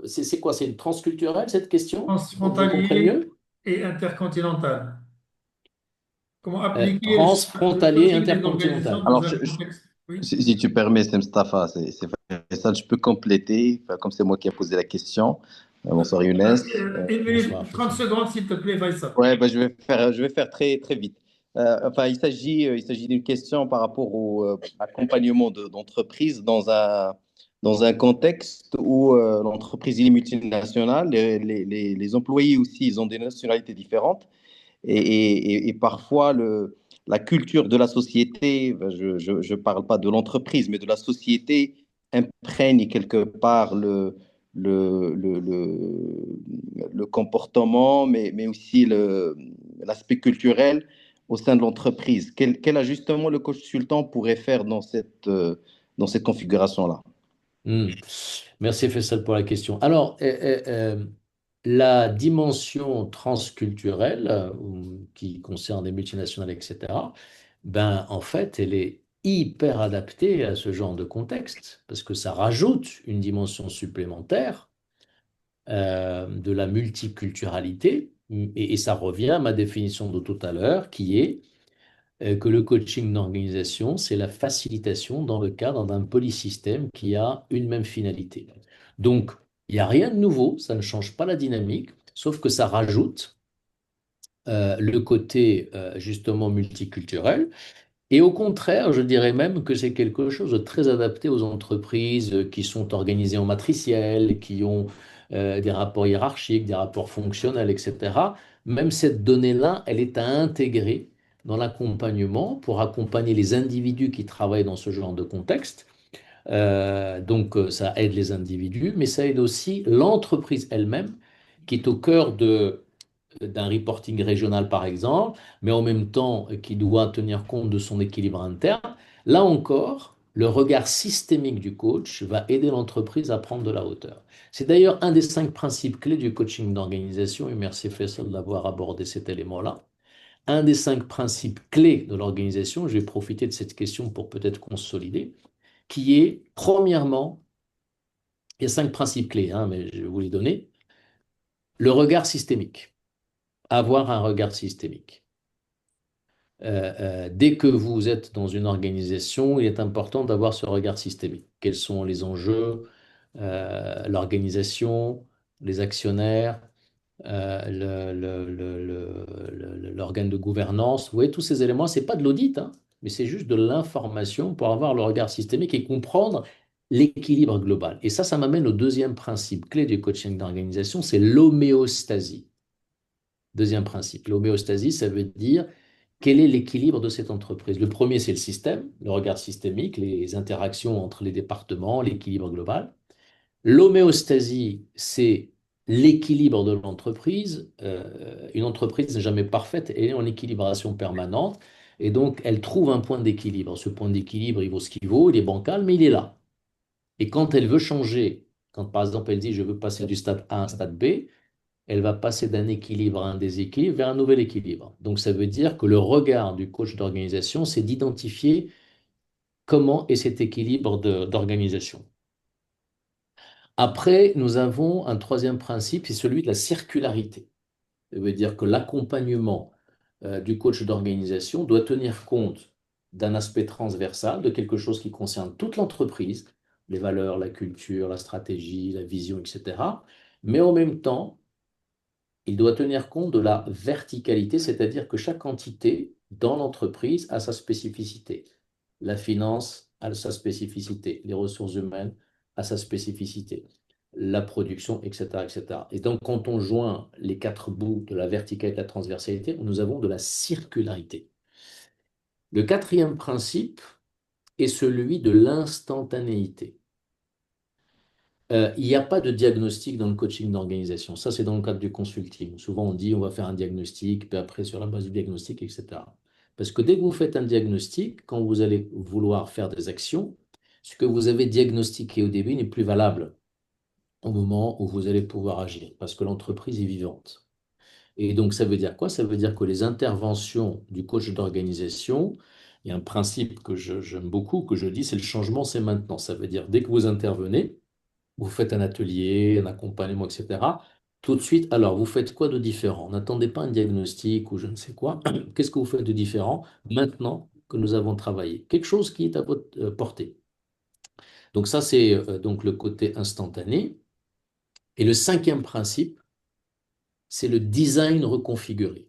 c'est quoi? C'est une transculturelle, cette question? Pour que je comprenne Transfrontalier mieux? et intercontinental. Comment appliquer le Transfrontalier, coaching des organisations intercontinental. dans Alors, un contexte? Oui. si tu permets, c'est Mustapha, c'est ça, je peux compléter, enfin, comme c'est moi qui ai posé la question. Bonsoir Younes. Une Bonsoir, minute, 30 Faisal. secondes, s'il te plaît, Faisal. Ouais, bah, je vais faire très, très vite. Enfin, il s'agit d'une question par rapport au accompagnement d'entreprise dans un contexte où l'entreprise est multinationale, les employés aussi, ils ont des nationalités différentes. Et parfois, la culture de la société, ben, je ne parle pas de l'entreprise, mais de la société imprègne quelque part le comportement, mais aussi l'aspect culturel au sein de l'entreprise. Quel ajustement le consultant pourrait faire dans cette configuration-là? Merci Faisal pour la question. Alors, la dimension transculturelle qui concerne les multinationales, etc., ben, en fait, elle est hyper adaptée à ce genre de contexte parce que ça rajoute une dimension supplémentaire de la multiculturalité et ça revient à ma définition de tout à l'heure qui est que le coaching d'organisation, c'est la facilitation dans le cadre d'un polysystème qui a une même finalité. Donc, il n'y a rien de nouveau, ça ne change pas la dynamique, sauf que ça rajoute le côté justement multiculturel. Et au contraire, je dirais même que c'est quelque chose de très adapté aux entreprises qui sont organisées en matriciel, qui ont des rapports hiérarchiques, des rapports fonctionnels, etc. Même cette donnée-là, elle est à intégrer dans l'accompagnement pour accompagner les individus qui travaillent dans ce genre de contexte. Ça aide les individus, mais ça aide aussi l'entreprise elle-même qui est au cœur d'un reporting régional, par exemple, mais en même temps qui doit tenir compte de son équilibre interne. Là encore, le regard systémique du coach va aider l'entreprise à prendre de la hauteur. C'est d'ailleurs un des 5 principes clés du coaching d'organisation, et merci Faisal d'avoir abordé cet élément-là. Un des 5 principes clés de l'organisation, je vais profiter de cette question pour peut-être consolider, qui est, premièrement, il y a 5 principes clés, hein, mais je vais vous les donner. Le regard systémique, avoir un regard systémique. Dès que vous êtes dans une organisation, il est important d'avoir ce regard systémique. Quels sont les enjeux, l'organisation, les actionnaires, l'organe de gouvernance. Vous voyez, tous ces éléments, ce n'est pas de l'audit, hein, mais c'est juste de l'information pour avoir le regard systémique et comprendre l'équilibre global. Et ça m'amène au deuxième principe clé du coaching d'organisation, c'est l'homéostasie. Deuxième principe, l'homéostasie, ça veut dire quel est l'équilibre de cette entreprise. Le premier, c'est le système, le regard systémique, les interactions entre les départements, l'équilibre global. L'homéostasie, c'est l'équilibre de l'entreprise. Une entreprise n'est jamais parfaite, elle est en équilibration permanente. Et donc, elle trouve un point d'équilibre. Ce point d'équilibre, il vaut ce qu'il vaut, il est bancal, mais il est là. Et quand elle veut changer, quand par exemple elle dit je veux passer du stade A à un stade B, elle va passer d'un équilibre à un déséquilibre vers un nouvel équilibre. Donc, ça veut dire que le regard du coach d'organisation, c'est d'identifier comment est cet équilibre d'organisation. Après, nous avons un troisième principe, c'est celui de la circularité. Ça veut dire que l'accompagnement du coach d'organisation doit tenir compte d'un aspect transversal, de quelque chose qui concerne toute l'entreprise, les valeurs, la culture, la stratégie, la vision, etc. Mais en même temps, il doit tenir compte de la verticalité, c'est-à-dire que chaque entité dans l'entreprise a sa spécificité. La finance a sa spécificité, les ressources humaines a sa spécificité. la production, etc., etc. Et donc, quand on joint les quatre bouts de la verticalité et de la transversalité, nous avons de la circularité. Le quatrième principe est celui de l'instantanéité. Il n'y a pas de diagnostic dans le coaching d'organisation. Ça, c'est dans le cadre du consulting. Souvent, on dit on va faire un diagnostic, puis après, sur la base du diagnostic, etc. Parce que dès que vous faites un diagnostic, quand vous allez vouloir faire des actions, ce que vous avez diagnostiqué au début n'est plus valable au moment où vous allez pouvoir agir, parce que l'entreprise est vivante. Et donc, ça veut dire quoi? Ça veut dire que les interventions du coach d'organisation, il y a un principe que j'aime beaucoup, que je dis, c'est le changement, c'est maintenant. Ça veut dire, dès que vous intervenez, vous faites un atelier, un accompagnement, etc. Tout de suite, alors, vous faites quoi de différent? N'attendez pas un diagnostic ou je ne sais quoi. Qu'est-ce que vous faites de différent maintenant que nous avons travaillé? Quelque chose qui est à votre portée. Donc ça, c'est donc le côté instantané. Et le cinquième principe, c'est le design reconfiguré.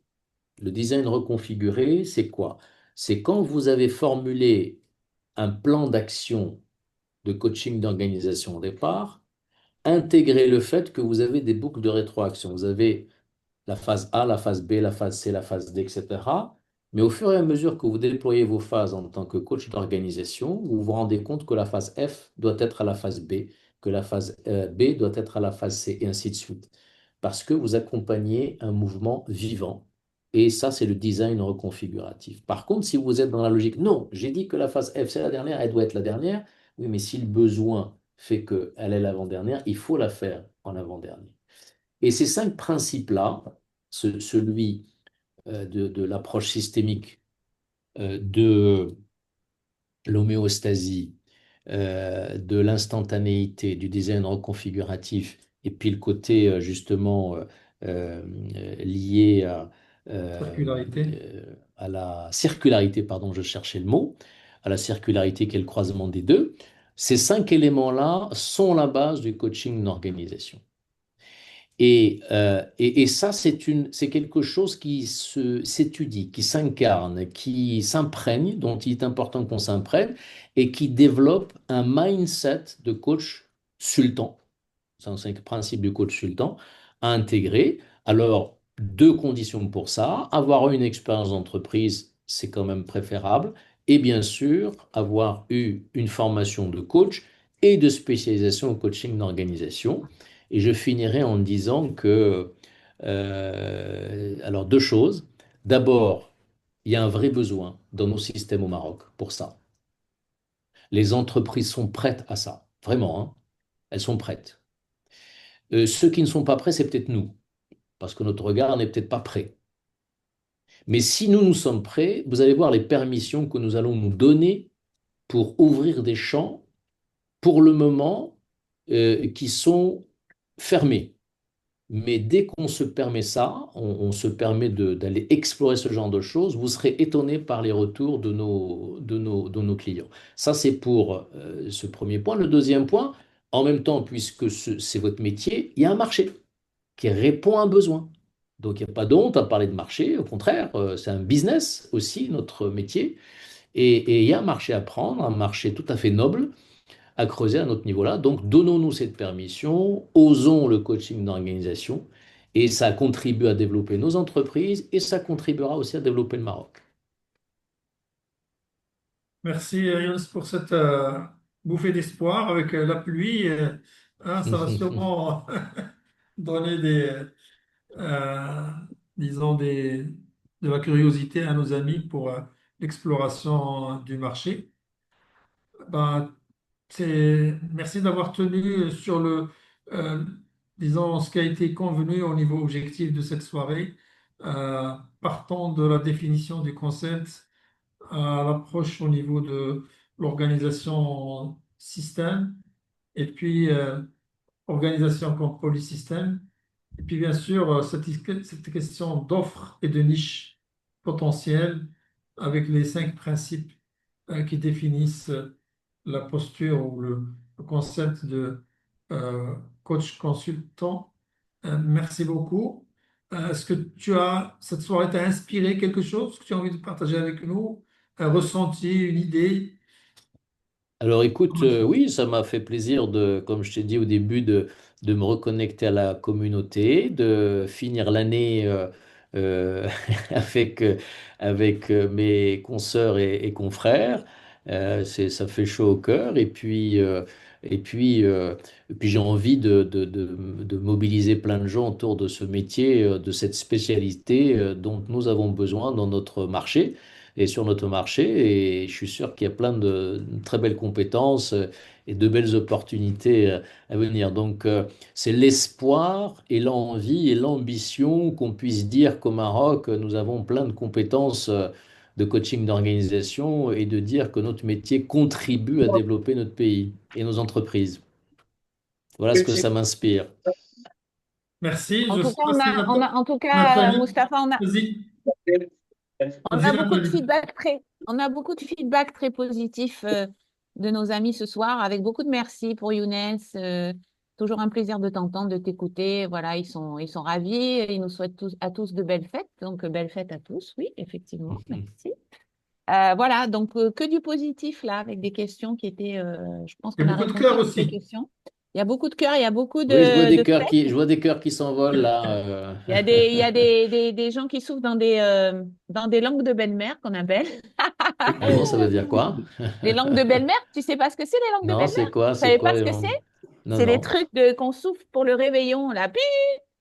Le design reconfiguré, c'est quoi? C'est quand vous avez formulé un plan d'action de coaching d'organisation au départ, intégrer le fait que vous avez des boucles de rétroaction. Vous avez la phase A, la phase B, la phase C, la phase D, etc. Mais au fur et à mesure que vous déployez vos phases en tant que coach d'organisation, vous vous rendez compte que la phase F doit être à la phase B, que la phase B doit être à la phase C, et ainsi de suite. Parce que vous accompagnez un mouvement vivant. Et ça, c'est le design reconfiguratif. Par contre, si vous êtes dans la logique, non, j'ai dit que la phase F, c'est la dernière, elle doit être la dernière. Oui, mais si le besoin fait qu'elle est l'avant-dernière, il faut la faire en avant-dernier. Et ces cinq principes-là, celui de l'approche systémique, de l'homéostasie, de l'instantanéité, du design reconfiguratif, et puis le côté justement euh, lié Circularité. à la circularité, pardon, je cherchais le mot, à la circularité qui est le croisement des deux, ces cinq éléments-là sont la base du coaching d'organisation. Et ça, c'est quelque chose qui s'étudie, qui s'incarne, qui s'imprègne, dont il est important qu'on s'imprègne, et qui développe un mindset de coach sultan. C'est un principe du coach sultan à intégrer. Alors, deux conditions pour ça. Avoir une expérience d'entreprise, c'est quand même préférable. Et bien sûr, avoir eu une formation de coach et de spécialisation au coaching d'organisation. Et je finirai en disant que, alors deux choses. D'abord, il y a un vrai besoin dans nos systèmes au Maroc pour ça. Les entreprises sont prêtes à ça, vraiment, hein. Elles sont prêtes. Ceux qui ne sont pas prêts, c'est peut-être nous, parce que notre regard n'est peut-être pas prêt. Mais si nous, nous sommes prêts, vous allez voir les permissions que nous allons nous donner pour ouvrir des champs, pour le moment, qui sont fermés. Mais dès qu'on se permet ça, on se permet d'aller explorer ce genre de choses, vous serez étonné par les retours de nos clients. Ça, c'est pour ce premier point. Le deuxième point, en même temps, puisque c'est votre métier, il y a un marché qui répond à un besoin. Donc, il n'y a pas d'honte à parler de marché. Au contraire, c'est un business aussi, notre métier. Et il y a un marché à prendre, un marché tout à fait noble à creuser à notre niveau-là. Donc, donnons-nous cette permission, osons le coaching d'organisation, et ça contribue à développer nos entreprises et ça contribuera aussi à développer le Maroc. Merci Younes pour cette bouffée d'espoir avec la pluie. Hein, ça va sûrement donner euh, disons de la curiosité à nos amis pour l'exploration du marché. Ben, merci d'avoir tenu sur euh, disons, ce qui a été convenu au niveau objectif de cette soirée, partant de la définition du concept à l'approche au niveau de l'organisation système, et puis organisation comme polysystème, et puis bien sûr cette question d'offre et de niche potentielle avec les cinq principes qui définissent la posture ou le concept de coach consultant. Merci beaucoup. Est-ce que cette soirée t'a inspiré quelque chose que tu as envie de partager avec nous? Un ressenti, une idée? Alors écoute, oui, ça m'a fait plaisir comme je t'ai dit au début, de me reconnecter à la communauté, de finir l'année avec, mes consoeurs et confrères. Ça fait chaud au cœur. Et puis, euh, et puis j'ai envie de mobiliser plein de gens autour de ce métier, de cette spécialité dont nous avons besoin dans notre marché et sur notre marché. Et je suis sûr qu'il y a plein de très belles compétences et de belles opportunités à venir. Donc, c'est l'espoir et l'envie et l'ambition qu'on puisse dire qu'au Maroc, nous avons plein de compétences de coaching d'organisation et de dire que notre métier contribue à développer notre pays et nos entreprises. Voilà ce que ça m'inspire. Merci. En Je tout sais cas, pas si en tout cas, Nathalie, Mustapha, vas-y, on vas-y a beaucoup de Nathalie. feedback on a beaucoup de feedback très positif de nos amis ce soir, avec beaucoup de merci pour Younes. Toujours un plaisir de t'entendre, de t'écouter. Voilà, ils sont ravis. Ils nous souhaitent à tous de belles fêtes. Donc, belles fêtes à tous. Oui, effectivement. Merci. Voilà, donc que du positif là, avec des questions qui étaient, je pense Il y qu'on a a beaucoup de répondu cœur à toutes les aussi. questions. Il y a beaucoup de cœurs, il y a beaucoup Oui, de fêtes. je vois des cœurs qui s'envolent là. Il y a des gens qui souffrent dans des langues de belle-mère qu'on appelle. Ah bon, ça veut dire quoi? Les langues de belle-mère, tu sais pas ce que c'est les langues de Non, belle-mère? Vous c'est savez quoi pas les ce que langues? c'est? Non, C'est les non. trucs qu'on souffle pour le réveillon, là. Puis,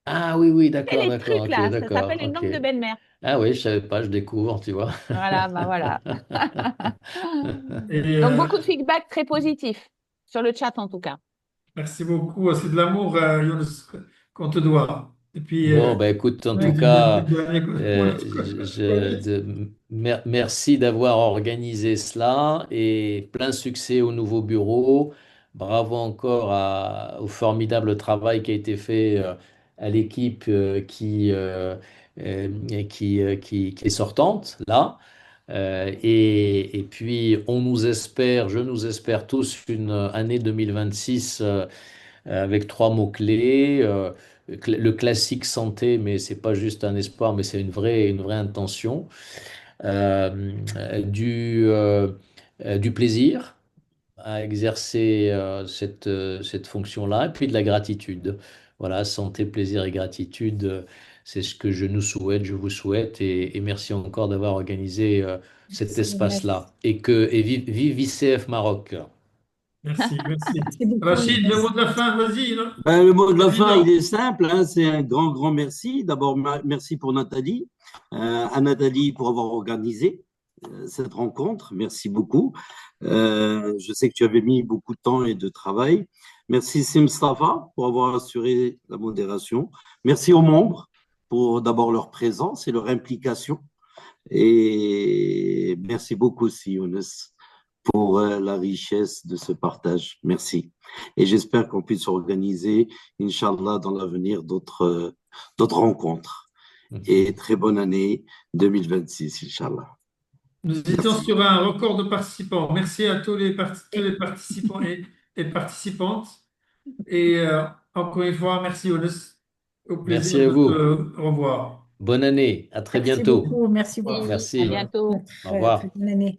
Ah oui, oui, d'accord, les d'accord, trucs ok, là, ça d'accord, s'appelle une ok. langue de belle-mère. Ah oui, je savais pas, je découvre, tu vois. Voilà, bah voilà. Et Donc beaucoup de feedback très positif sur le chat en tout cas. merci beaucoup. C'est de l'amour, Younes, qu'on te doit. Et puis, Bon, bah écoute, en tout du cas, dernier mot de merci d'avoir organisé cela et plein succès au nouveau bureau. Bravo encore au formidable travail qui a été fait à l'équipe qui est sortante là. Et puis, je nous espère tous une année 2026 avec trois mots-clés. Le classique santé, mais c'est pas juste un espoir, mais c'est une vraie intention. Euh, du, euh, du plaisir à exercer cette fonction-là, et puis de la gratitude. Voilà, santé, plaisir et gratitude, c'est ce que je nous souhaite, je vous souhaite, et merci encore d'avoir organisé cet Merci, Younes. espace-là. Et vive ICF Maroc. merci, merci. Merci beaucoup, Rachid, le Younes. mot de la fin, vas-y, non. Ben, le mot de la fin, il Président. est simple, hein, c'est un grand, grand merci. D'abord, merci pour Nathalie, à Nathalie pour avoir organisé cette rencontre. Merci beaucoup. Je sais que tu avais mis beaucoup de temps et de travail. Merci Simstafa pour avoir assuré la modération. Merci aux membres pour d'abord leur présence et leur implication. Et merci beaucoup aussi, Younes, pour la richesse de ce partage. Merci. Et j'espère qu'on puisse organiser, Inch'Allah, dans l'avenir, d'autres rencontres. Et très bonne année 2026, Inch'Allah. Nous étions Merci. sur un record de participants. Merci à tous les participants et participantes. Et encore une fois, merci Younes. Au Merci plaisir à de vous. te revoir. Bonne année. À très Merci bientôt. beaucoup, merci Au revoir. beaucoup. À Merci. bientôt. Au Très revoir. bonne année.